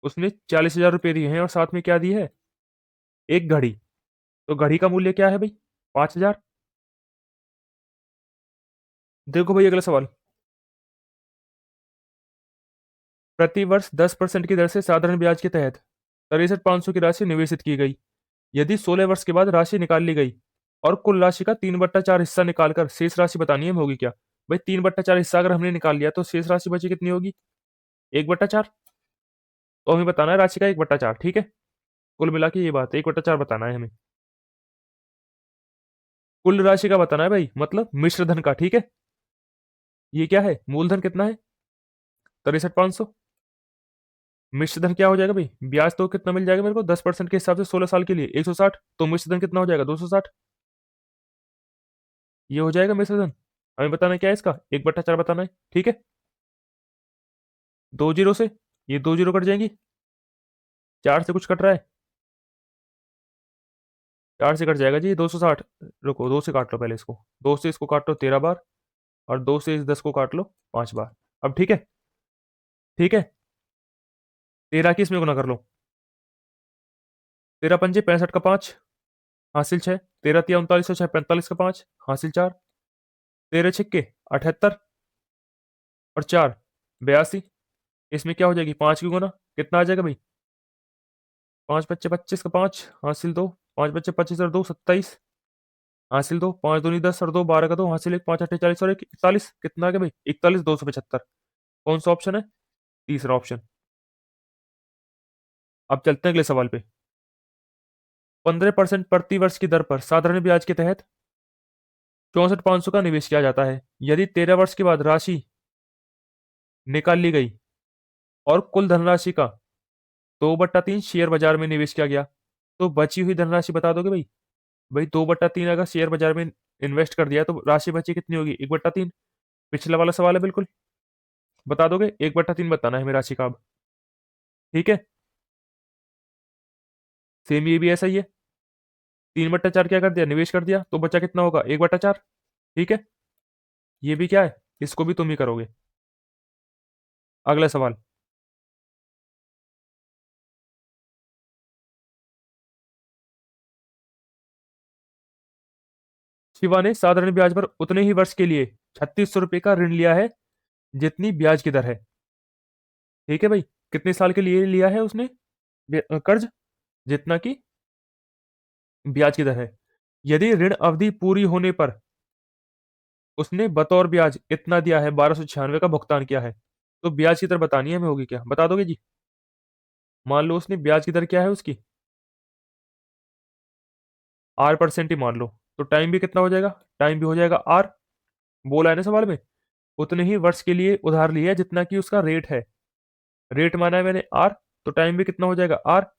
उसने 40,000 रुपये दिए हैं और साथ में क्या दिए है? एक घड़ी। तो घड़ी का मूल्य क्या है भाई? 5,000। देखो भाई अगला सवाल। प्रति वर्ष 10% की दर से साधारण ब्याज के तहत 63,500 की राशि निवेशित की गई। यदि 16 वर्ष के बाद राशि निकाल ली गई और कुल राशि का 3/4 हिस्सा निकालकर शेष राशि बतानी है, होगी क्या? भाई 3/4 हिस्सा अगर हमने निकाल लिया तो शेष राशि बची कितनी होगी? 1/4। तो हमें बताना है राशि का 1/4। ठीक है। कुल मिला के ये बात है, 1/4 बताना है हमें। कुल राशि का बताना है भाई, मतलब मिश्र धन का। ठीक है। ये क्या है? मूलधन कितना है? 63,500। मिश्र धन क्या हो जाएगा भाई? ब्याज तो कितना मिल जाएगा मेरे को 10% के हिसाब से 16 साल के लिए? 160। तो मिश्र धन कितना हो जाएगा? 260। ये हो जाएगा मिश्र धन। हमें बताना है क्या है इसका? 1/4 बताना है। ठीक है। 2 जीरो से ये 2 जीरो कट जाएंगी। 4 से कुछ कट रहा है? 4 से कट जाएगा जी 260। रुको, 2 से काट लो पहले इसको। 2 से इसको काट लो 13 बार और 2 से इस 10 को काट लो 5 बार। अब ठीक है। ठीक है। 13 की इसमें गुना कर लो। 13 पंजे 65 का 5 हासिल 6। 13 तिया 39, 45 का 5 हासिल 4। 13 छिक्के 78 और 4 82। इसमें क्या हो जाएगी? 5 की गुना कितना आ जाएगा भाई? 5 बच्चे 25 का 5 हासिल 2। 5 बच्चे 25 और 2 27 हासिल 2। 5 दूनी 10 और 2 12 का 2 हासिल 1। 5 अट्ठे 40 और 1 41। कितना आ गया भाई? 41,275। कौन सा ऑप्शन है? तीसरा ऑप्शन। अब चलते हैं अगले सवाल पे। 15% प्रति वर्ष की दर पर साधारण ब्याज के तहत 64,500 का निवेश किया जाता है। यदि 13 वर्ष के बाद राशि निकाल ली गई और कुल धनराशि का 2/3 शेयर बाजार में निवेश किया गया, तो बची हुई धनराशि बता दोगे भाई? भाई 2/3 अगर शेयर बाजार में इन्वेस्ट कर दिया तो राशि बची कितनी होगी? 1/3। पिछला वाला सवाल है बिल्कुल। बता दोगे? 1/3 बताना है मेरी राशि का अब। ठीक है, सेम ये भी ऐसा ही है। 3/4 क्या कर दिया? निवेश कर दिया, तो बचा कितना होगा? 1/4। ठीक है, ये भी क्या है? इसको भी तुम ही करोगे। अगला सवाल। शिवा ने साधारण ब्याज पर उतने ही वर्ष के लिए 3600 रुपये का ऋण लिया है जितनी ब्याज की दर है। ठीक है भाई, कितने साल के लिए लिया है उसने कर्ज? जितना की ब्याज की दर है। यदि ऋण अवधि पूरी होने पर उसने बतौर ब्याज इतना दिया है, 1296 का भुगतान किया है, तो ब्याज की दर बतानी है, हमें होगी क्या? बता दोगे जी? मान लो उसने ब्याज की दर क्या है उसकी? 8% ही मान लो, तो टाइम भी कितना हो जाएगा? टाइम भी हो जाएगा आर। बोला है ना सवाल में, उतने ही वर्ष के लिए उधार लिया है जितना कि उसका रेट है। रेट माना है मैंने आर, तो टाइम भी कितना हो जाएगा? आर।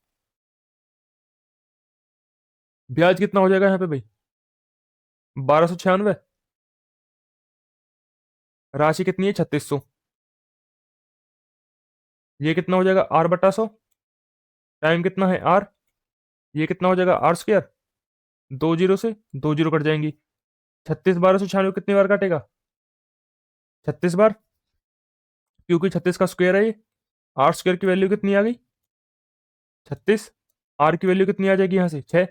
ब्याज कितना हो जाएगा यहाँ पे भाई? 1296। राशि कितनी है? 3600। ये कितना हो जाएगा? R/100। टाइम कितना है? आर। ये कितना हो जाएगा? R²। दो जीरो से दो जीरो कट जाएंगी। 36 1296 कितनी बार काटेगा? 36 बार, क्योंकि 36 का स्क्वायर है ये। R² की वैल्यू कितनी आ गई? 36। आर की वैल्यू कितनी आ जाएगी यहाँ से? 6।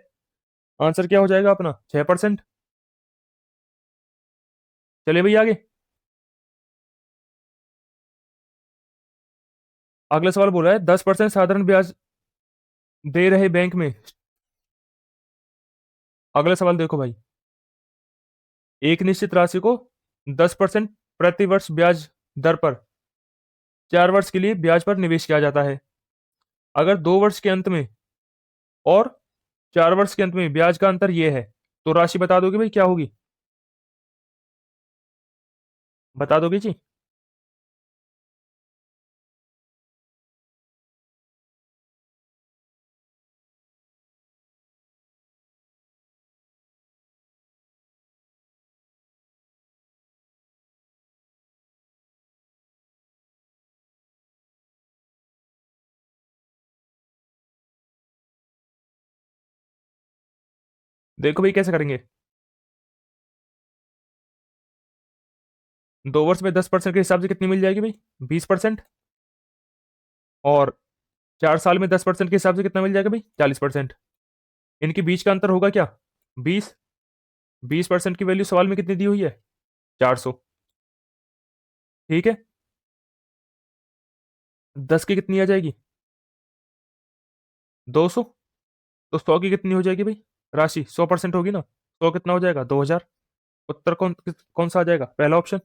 आंसर क्या हो जाएगा अपना? 6%। चले भाई आगे। अगला सवाल बोल रहा है 10% साधारण ब्याज दे रहे बैंक में। अगला सवाल देखो भाई, एक निश्चित राशि को 10% प्रति वर्ष ब्याज दर पर 4 वर्ष के लिए ब्याज पर निवेश किया जाता है। अगर 2 वर्ष के अंत में और 4 वर्ष के अंत में ब्याज का अंतर यह है, तो राशि बता दोगे भाई क्या होगी? बता दोगे जी? देखो भाई कैसे करेंगे। 2 वर्ष में 10% के हिसाब से कितनी मिल जाएगी भाई? 20%। और 4 साल में 10% के हिसाब से कितना मिल जाएगा भाई? 40%। इनके बीच का अंतर होगा क्या? 20। 20% की वैल्यू सवाल में कितनी दी हुई है? 400। ठीक है, 10 की कितनी आ जाएगी? 200। तो 100 की कितनी हो जाएगी भाई? राशि 100% होगी ना, 100 कितना हो जाएगा? 2000। उत्तर कौन कौन सा आ जाएगा? पहला ऑप्शन।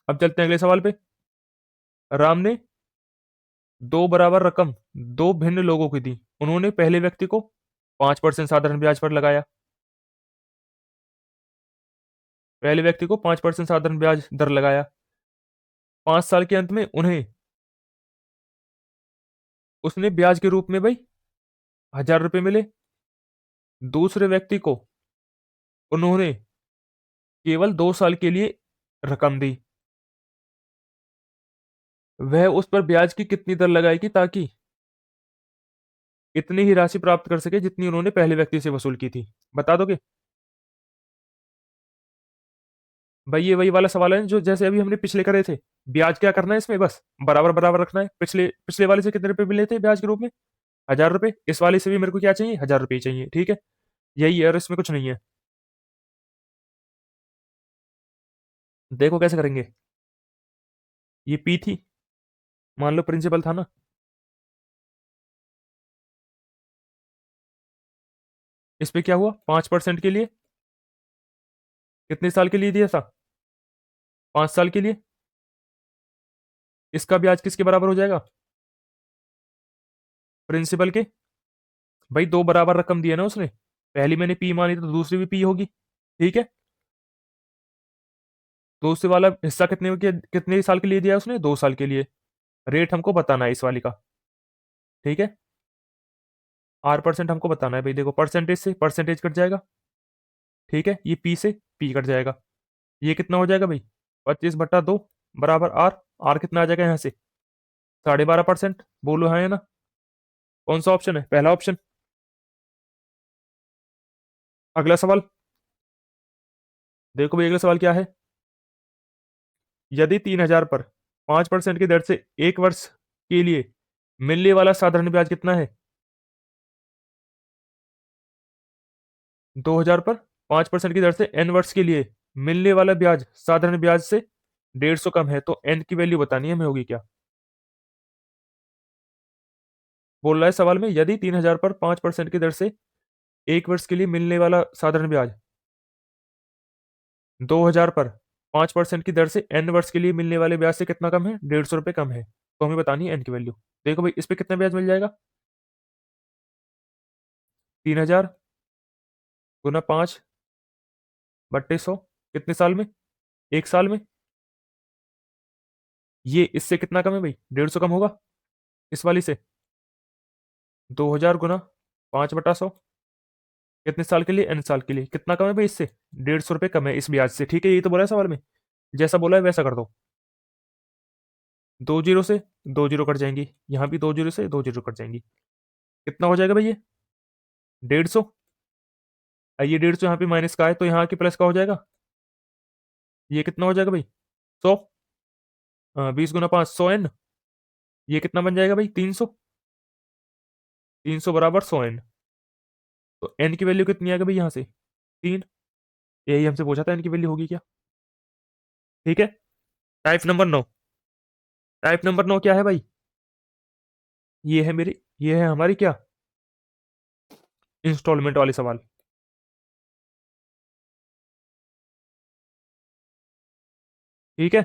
अब चलते हैं अगले सवाल पे। राम ने दो बराबर रकम दो भिन्न लोगों की दी। उन्होंने पहले व्यक्ति को 5% साधारण ब्याज पर लगाया। पहले व्यक्ति को 5% साधारण ब्याज दर लगाया। 5 साल के अंत में उन्हें उसने ब्याज के रूप में भाई 1000 रुपये मिले। दूसरे व्यक्ति को उन्होंने केवल 2 साल के लिए रकम दी। वह उस पर ब्याज की कितनी दर लगाएगी ताकि इतनी ही राशि प्राप्त कर सके जितनी उन्होंने पहले व्यक्ति से वसूल की थी? बता दोगे? भाई ये वही वाला सवाल है जो जैसे अभी हमने पिछले करे थे। ब्याज क्या करना है इसमें? बस बराबर बराबर रखना है। पिछले पिछले वाले से कितने रुपए मिले थे ब्याज के रूप में? 1000 रुपए। इस वाले से भी मेरे को क्या चाहिए? 1000 रुपये चाहिए। ठीक है, यही है और इसमें कुछ नहीं है। देखो कैसे करेंगे। ये पी थी, मान लो प्रिंसिपल था ना। इस पे क्या हुआ? 5% के लिए कितने साल के लिए दिया था? 5 साल के लिए। इसका ब्याज किसके बराबर हो जाएगा? प्रिंसिपल के। भाई दो बराबर रकम दिए ना उसने, पहली मैंने पी मानी तो दूसरी भी पी होगी, ठीक है। दूसरे वाला हिस्सा कितने साल के लिए दिया है उसने, 2 साल के लिए। रेट हमको बताना है इस वाली का, ठीक है। R% हमको बताना है भाई, देखो परसेंटेज से परसेंटेज कट जाएगा, ठीक है। ये पी से पी कट जाएगा, ये कितना हो जाएगा भाई, 25/2 बराबर आर। आर कितना आ जाएगा यहाँ से, 12.5%। बोलो हाँ या ना। कौन सा ऑप्शन है, पहला ऑप्शन। अगला सवाल, देखो भाई अगला सवाल क्या है। यदि 3,000 पर 5% की दर से 1 वर्ष के लिए मिलने वाला साधारण ब्याज कितना है। 2,000 पर 5% की दर से n वर्ष के लिए मिलने वाला ब्याज साधारण ब्याज से 150 कम है, तो n की वैल्यू बतानी है हमें, होगी क्या। बोल रहा है सवाल में, यदि 3,000 पर 5% की दर से 1 वर्ष के लिए मिलने वाला साधारण ब्याज 2,000 पर 5% की दर से n वर्ष के लिए मिलने वाले ब्याज से कितना कम है, 150 रुपये कम है, तो हमें बतानी है n की वैल्यू। देखो भाई इस पे कितना ब्याज मिल जाएगा, 3,000 गुना 5/100, कितने साल में, 1 साल में। ये इससे कितना कम है भाई, 150 कम होगा इस वाली से। 2,000 गुना 5/100, कितने साल के लिए, n साल के लिए, कितना कम है भाई इससे, 150 रुपये कम है इस ब्याज से, ठीक है। यही तो बोला है सवाल में, जैसा बोला है वैसा कर दो। 2 जीरो से 2 जीरो कट जाएंगी, यहाँ भी 2 जीरो से 2 जीरो कट जाएंगी, कितना हो जाएगा भाई ये, 150। ये 150 यहाँ पे माइनस का है तो यहाँ के प्लस का हो जाएगा, ये कितना हो जाएगा भाई, 100। 20 गुना 5, 100 n। ये कितना बन जाएगा भाई, 300। 300 बराबर 100 n। तो n की वैल्यू कितनी आ गई भाई यहाँ से, 3। यही हमसे पूछा था n की वैल्यू होगी क्या, ठीक है। टाइप नंबर 9, टाइप नंबर 9 क्या है भाई, ये है मेरी, ये है हमारी क्या, इंस्टॉलमेंट वाले सवाल, ठीक है।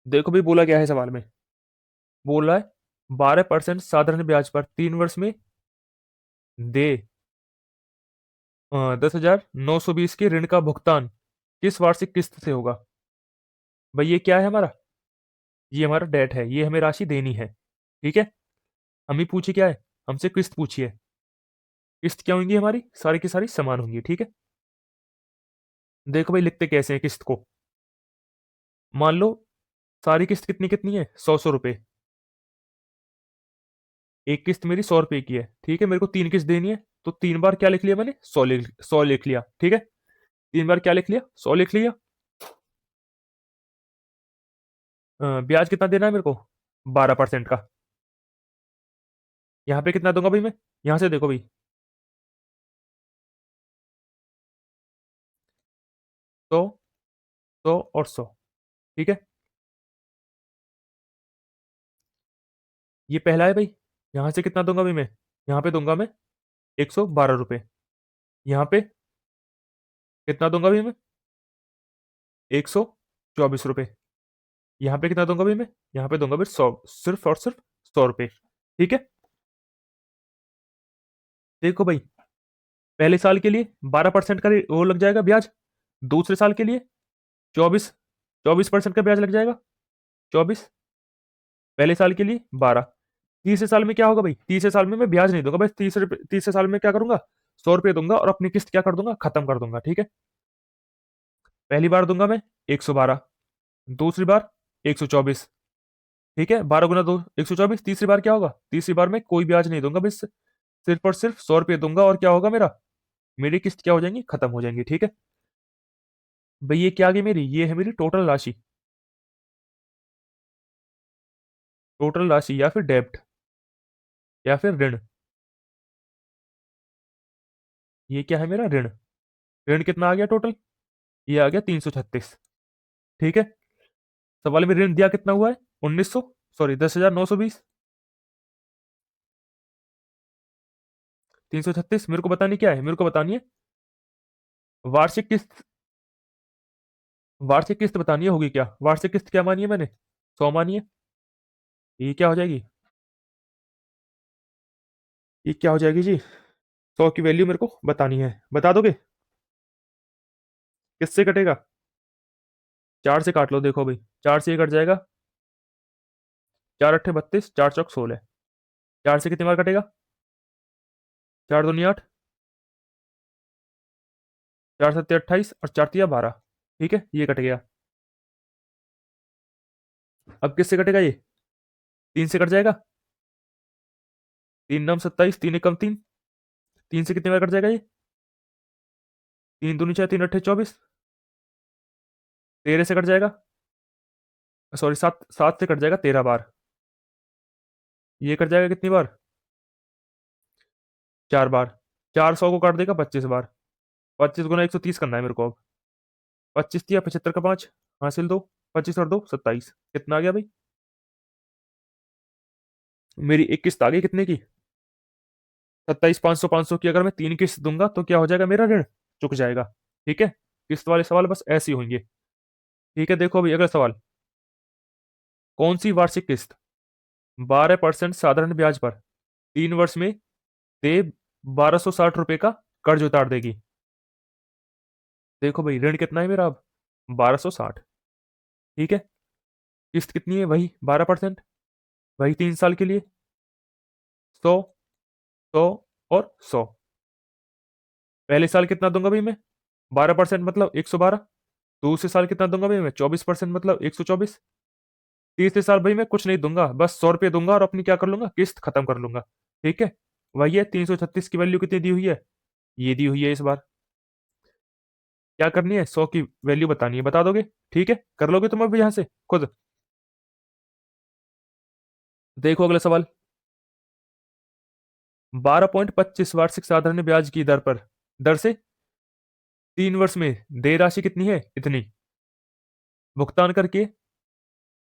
देखो भाई बोला क्या है सवाल में, बोल रहा है 12% साधारण ब्याज पर 3 वर्ष में दे 10,920 के ऋण का भुगतान किस वार्षिक किस्त से होगा। भाई ये क्या है हमारा, ये हमारा डेट है, ये हमें राशि देनी है, ठीक है। हमें पूछी क्या है, हमसे किस्त पूछी है। किस्त क्या होंगी हमारी, सारी की सारी समान होंगी, ठीक है। देखो भाई लिखते कैसे हैं किस्त को, मान लो सारी किस्त कितनी कितनी है, 100 100 रुपए। एक किस्त मेरी 100 रुपए की है, ठीक है। मेरे को 3 किस्त देनी है, तो 3 बार क्या लिख लिया मैंने, 100 लिख लिया, ठीक है। 3 बार क्या लिख लिया, 100 लिख लिया। ब्याज कितना देना है मेरे को, 12% का। यहाँ पे कितना दूंगा भाई मैं, यहाँ से देखो भाई, 100 100 और 100, ठीक है। ये पहला है भाई, यहाँ से कितना दूंगा भाई मैं, यहाँ पे दूंगा मैं 112 रुपये। यहाँ पे कितना दूंगा भाई मैं, 124 रुपये। यहाँ पे कितना दूंगा भाई मैं, यहाँ पे दूंगा भाई 100, सिर्फ और सिर्फ 100 रुपये, ठीक है। देखो भाई पहले साल के लिए 12% का वो लग जाएगा ब्याज, दूसरे साल के लिए 24% का ब्याज लग जाएगा, 24। पहले साल के लिए 12। तीसरे साल में क्या होगा भाई, तीसरे साल में मैं ब्याज नहीं दूंगा, बस तीसरे साल में क्या करूंगा, 100 रुपये दूंगा और अपनी किस्त क्या कर दूंगा, खत्म कर दूंगा, ठीक है। पहली बार दूंगा मैं 112, दूसरी बार 124, ठीक है। 12 गुना 2 124। तीसरी बार क्या होगा, तीसरी बार में कोई ब्याज नहीं दूंगा, बस सिर्फ और सिर्फ 100 रुपये दूंगा, और क्या होगा मेरा, मेरी किस्त क्या हो जाएंगी, खत्म हो जाएंगी, ठीक है। भाई ये क्या आ गई मेरी, ये है मेरी टोटल राशि, टोटल राशि या फिर डेब्ट या फिर ऋण। ये क्या है मेरा ऋण, ऋण कितना आ गया टोटल, ये आ गया 336, ठीक है। सवाल में ऋण दिया कितना हुआ है, 1900, सॉरी 10,920। 336 मेरे को बतानी क्या है, मेरे को बतानी है वार्षिक किस्त, वार्षिक किस्त बतानी है, होगी क्या, वार्षिक किस्त क्या मानी है मैंने, 100 मानी है, ये क्या हो जाएगी? ये क्या हो जाएगी जी? 100 की वैल्यू मेरे को बतानी है, बता दोगे? किससे कटेगा? 4 से काट लो, देखो भाई, 4 से ये कट जाएगा। 4 अट्ठे 32, 4 चौक 16। 4 से कितनी बार कटेगा? 4 दूनी 8, 4 सत्ते 28 और 4 तिया 12। ठीक है, ये कट गया। अब किससे कटेगा ये? 3 से कट जाएगा। 3 9 27, 3 एकम 3। 3 से कितनी बार कट जाएगा ये? 3 दूनी 6, 3 अट्ठे 24। 13 से कट जाएगा। सॉरी, 7 7 से कट जाएगा 13 बार। ये कट जाएगा कितनी बार? 4 बार। 400 को काट देगा 25 बार। 25 गुना 130 करना है मेरे को अब। 25 तिया 75 का 5 हासिल 2। 25 और 2 27। कितना आ गया भाई? मेरी एक किस्त आ गई कितने की? 27 500 500 की। अगर मैं 3 किस्त दूंगा तो क्या हो जाएगा? मेरा ऋण चुक जाएगा। ठीक है, किस्त वाले सवाल बस ऐसे ही होंगे। ठीक है, देखो अभी अगला सवाल। कौन सी वार्षिक किस्त 12% साधारण ब्याज पर 3 वर्ष में दे 1260 रुपए का कर्ज उतार देगी? देखो भाई, ऋण कितना है मेरा अब? 1260। ठीक है, किस्त कितनी है? वही 12%। वही 3 साल के लिए। 100, 100 और 100। पहले साल कितना दूंगा भाई मैं? 12% मतलब 112। दूसरे साल कितना दूंगा भाई मैं? 24% मतलब 124। तीसरे साल भाई मैं कुछ नहीं दूंगा, बस 100 रुपये दूंगा और अपनी क्या कर लूंगा? किस्त खत्म कर लूंगा। ठीक है, वही है। 336 की वैल्यू कितनी दी हुई है? ये दी हुई है इस बार। क्या करनी है? 100 की वैल्यू बतानी है, बता दोगे? ठीक है, कर लोगे तुम अभी यहां से खुद? देखो अगला सवाल। 12.25 वार्षिक साधारण ब्याज की दर से 3 वर्ष में देय राशि कितनी है? इतनी। भुगतान करके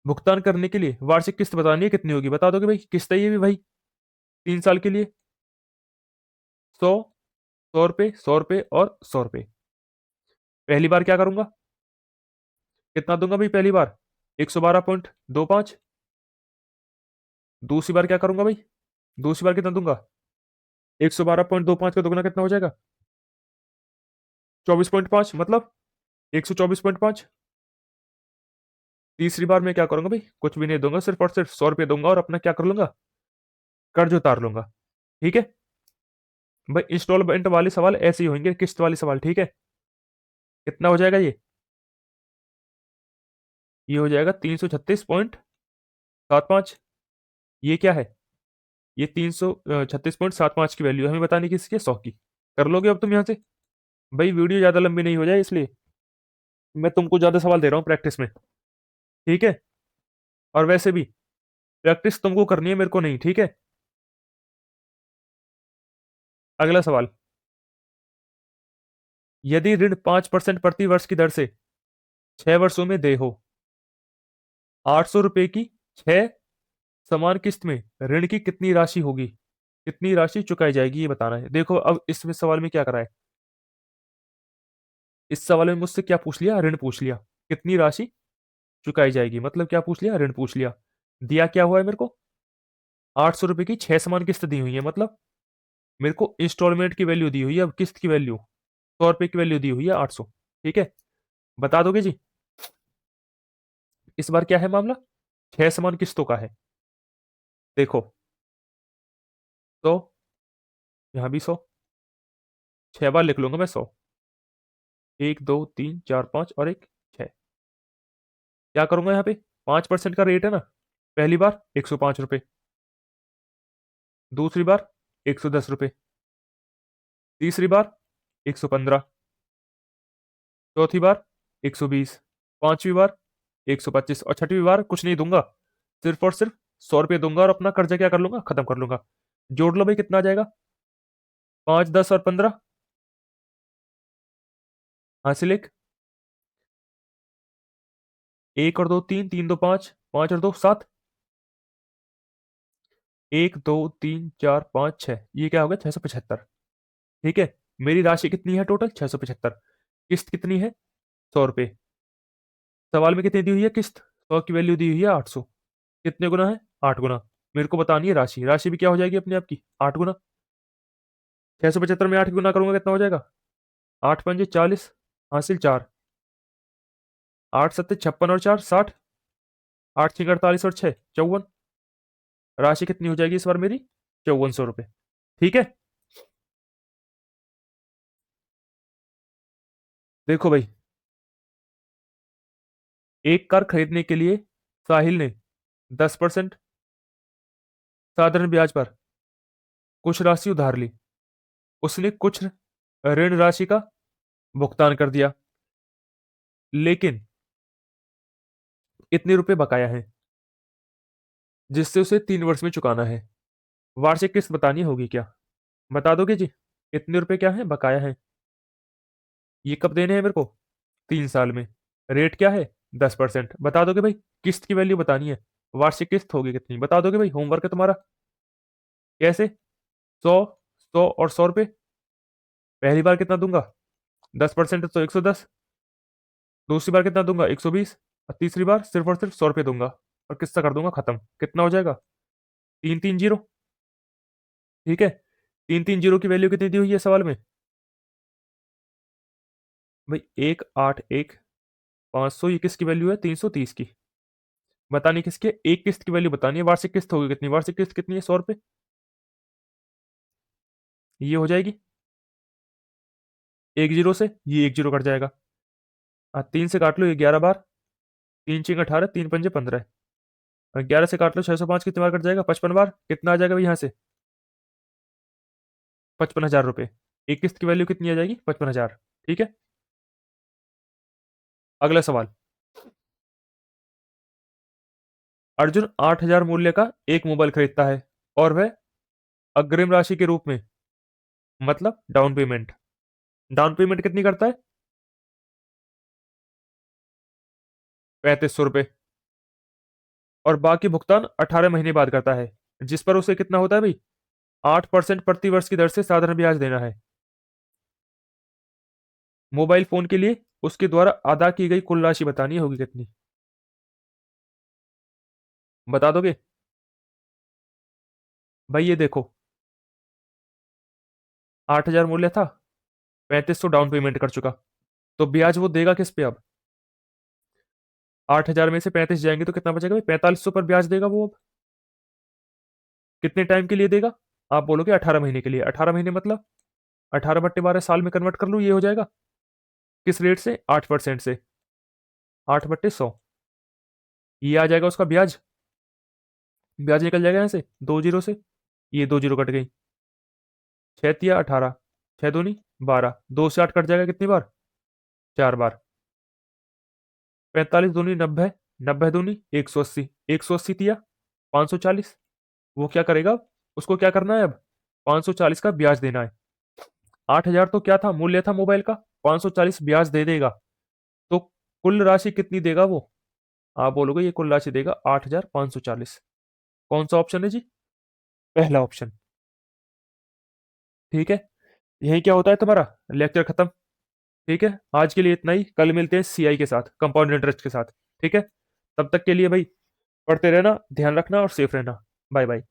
भुगतान करने के लिए वार्षिक किस्त बतानी है, कितनी होगी? बता दोगे भाई? किस्त है ये भी भाई, 3 साल के लिए। 100, 100 रुपये, 100 रुपये और 100 रुपये। पहली बार क्या करूंगा? कितना दूंगा भाई पहली बार? 112.25। दूसरी बार क्या करूंगा भाई? दूसरी बार कितना दूंगा? 112.25 का दोगुना कितना हो जाएगा? 24.5 मतलब 124.5। तीसरी बार मैं क्या करूंगा भाई? कुछ भी नहीं दूंगा, सिर्फ और सिर्फ 100 रुपये दूंगा और अपना क्या कर लूंगा? कर्ज उतार लूंगा। ठीक है भाई, इंस्टॉलमेंट वाले सवाल ऐसे ही होंगे, किस्त वाले सवाल। ठीक है, कितना हो जाएगा ये? ये हो जाएगा 336.75। ये क्या है? ये 336.75 की वैल्यू हमें बतानी किसकी है? 100 की। कर लोगे अब तुम यहां से? भाई वीडियो ज्यादा लंबी नहीं हो जाए इसलिए मैं तुमको ज्यादा सवाल दे रहा हूँ प्रैक्टिस में। ठीक है, और वैसे भी प्रैक्टिस तुमको करनी है, मेरे को नहीं। ठीक है, अगला सवाल। यदि ऋण 5% प्रति वर्ष की दर से 6 वर्षों में दे हो, 800 रुपए की 6 समान किस्त में ऋण की कितनी राशि होगी? कितनी राशि चुकाई जाएगी ये बताना है। देखो अब इसमें सवाल में क्या करा है? इस सवाल में मुझसे क्या पूछ लिया? ऋण पूछ लिया। कितनी राशि चुकाई जाएगी मतलब क्या पूछ लिया? ऋण पूछ लिया। दिया क्या हुआ है मेरे को? 800 रुपए की 6 समान किस्त दी हुई है, मतलब मेरे को इंस्टॉलमेंट की वैल्यू दी हुई है। अब किस्त की वैल्यू 100 रुपए की वैल्यू दी हुई है 800। ठीक है, बता दोगे जी? इस बार क्या है मामला? 6 समान किस्तों का है। देखो, तो यहां भी 100। 6 बार लिख लूंगा मैं 100। 1 2 3 4 5 और एक 6। क्या करूंगा यहाँ पे? 5% का रेट है ना। पहली बार 105 रुपये। दूसरी बार 110 रुपये। तीसरी बार 115। चौथी बार 120। पांचवी बार 125 और छठवीं बार कुछ नहीं दूंगा, सिर्फ और सिर्फ 100 रुपये दूंगा और अपना कर्जा क्या कर लूंगा? खत्म कर लूंगा। जोड़ लो भाई, कितना आ जाएगा? 5 10 और 15। हासिल एक। 1 और 2 3, 3 2 5, 5 और 2 7। 1 2 3 4 5 6, ये क्या हो गया? 675। ठीक है, मेरी राशि कितनी है टोटल? 675। किस्त कितनी है? 100 रुपये। सवाल में कितनी दी हुई है किस्त? 100 की वैल्यू दी हुई है 800। कितने गुना है? 8 गुना। मेरे को बतानी है राशि, राशि भी क्या हो जाएगी अपने आप की 8 गुना। 675 में 8 गुना करूंगा कितना हो जाएगा? 8 पंजे 40, हासिल 4, 8 सत्ते 56 और 4 60, 8 छः 48 और 6 54। राशि कितनी हो जाएगी इस बार मेरी? 5400 रुपये। ठीक है। देखो भाई, एक कार खरीदने के लिए साहिल ने 10% साधारण ब्याज पर कुछ राशि उधार ली। उसने कुछ ऋण राशि का भुगतान कर दिया, लेकिन इतने रुपए बकाया है जिससे उसे 3 वर्ष में चुकाना है। वार्षिक किस्त बतानी होगी क्या? बता दोगे जी? इतने रुपए क्या है बकाया है, ये कब देने हैं मेरे को? 3 साल में। रेट क्या है? 10%। बता दोगे भाई? किस्त की वैल्यू बतानी है, वार्षिक किस्त होगी कितनी, बता दोगे भाई? होमवर्क है तुम्हारा। कैसे? 100, 100 और 100 रुपये। पहली बार कितना दूंगा? 10% तो 110। दूसरी बार कितना दूंगा? 120। और तीसरी बार सिर्फ और सिर्फ 100 रुपये दूंगा और किस्सा कर दूंगा खत्म। कितना हो जाएगा? 3 3 0। ठीक है। 3 3 0 की वैल्यू कितनी दी हुई है सवाल में? भाई 181 500, ये किसकी वैल्यू है? 330 की। बतानी किसकी है? एक किस्त की वैल्यू बतानी है। वार्षिक किस्त होगी कितनी? वार्षिक किस्त कितनी है? 100 रुपये। ये हो जाएगी 1 0 से, ये 1 0 कट जाएगा। 3 से काट लो, ये 11 बार। 3 6 18, 3 पंजे 15। और 11 से काट लो, 605 कितनी बार कट जाएगा? 55 बार। कितना आ जाएगा भाई यहाँ से? 55,000 रुपये। एक किस्त की वैल्यू कितनी आ जाएगी? 55,000। ठीक है। अगला सवाल। अर्जुन 8,000 मूल्य का एक मोबाइल खरीदता है और वह अग्रिम राशि के रूप में, मतलब डाउन पेमेंट, डाउन पेमेंट कितनी करता है? 3500 रुपये। और बाकी भुगतान 18 महीने बाद करता है, जिस पर उसे कितना होता है भाई? 8% प्रति वर्ष की दर से साधारण ब्याज देना है। मोबाइल फोन के लिए उसके द्वारा अदा की गई कुल राशि बतानी होगी कितनी? बता दोगे? भाई ये देखो, 8,000 मूल्य था, 3500 डाउन पेमेंट कर चुका, तो ब्याज वो देगा किस पे अब? 8,000 में से 35 जाएंगे तो कितना बचेगा भाई? 4500 पर ब्याज देगा वो अब। कितने टाइम के लिए देगा? आप बोलोगे 18 महीने के लिए। 18 महीने मतलब 18/12 साल में कन्वर्ट कर लूँ, ये हो जाएगा। किस रेट से? 8% से। 8/100, ये आ जाएगा उसका ब्याज। ब्याज निकल जाएगा यहाँ से 2 0 से, ये 2 0 कट गई। 6 तिया 18, 6 दूनी 12, 2 से 8 कट जाएगा कितनी बार? 4 बार। 45 दूनी 90, 90 दूनी 180, 180 तिया 540। वो क्या करेगा अब? उसको क्या करना है अब? 540 का ब्याज देना है। 8,000 तो क्या था? मूल्य था मोबाइल का। 540 ब्याज दे देगा, तो कुल राशि कितनी देगा वो? आप बोलोगे ये कुल राशि देगा 8,540। कौन सा ऑप्शन है जी? पहला ऑप्शन। ठीक है। यही क्या होता है तुम्हारा लेक्चर खत्म। ठीक है, आज के लिए इतना ही। कल मिलते हैं सीआई के साथ, कंपाउंड इंटरेस्ट के साथ। ठीक है। तब तक के लिए भाई पढ़ते रहना, ध्यान रखना और सेफ रहना। Bye bye.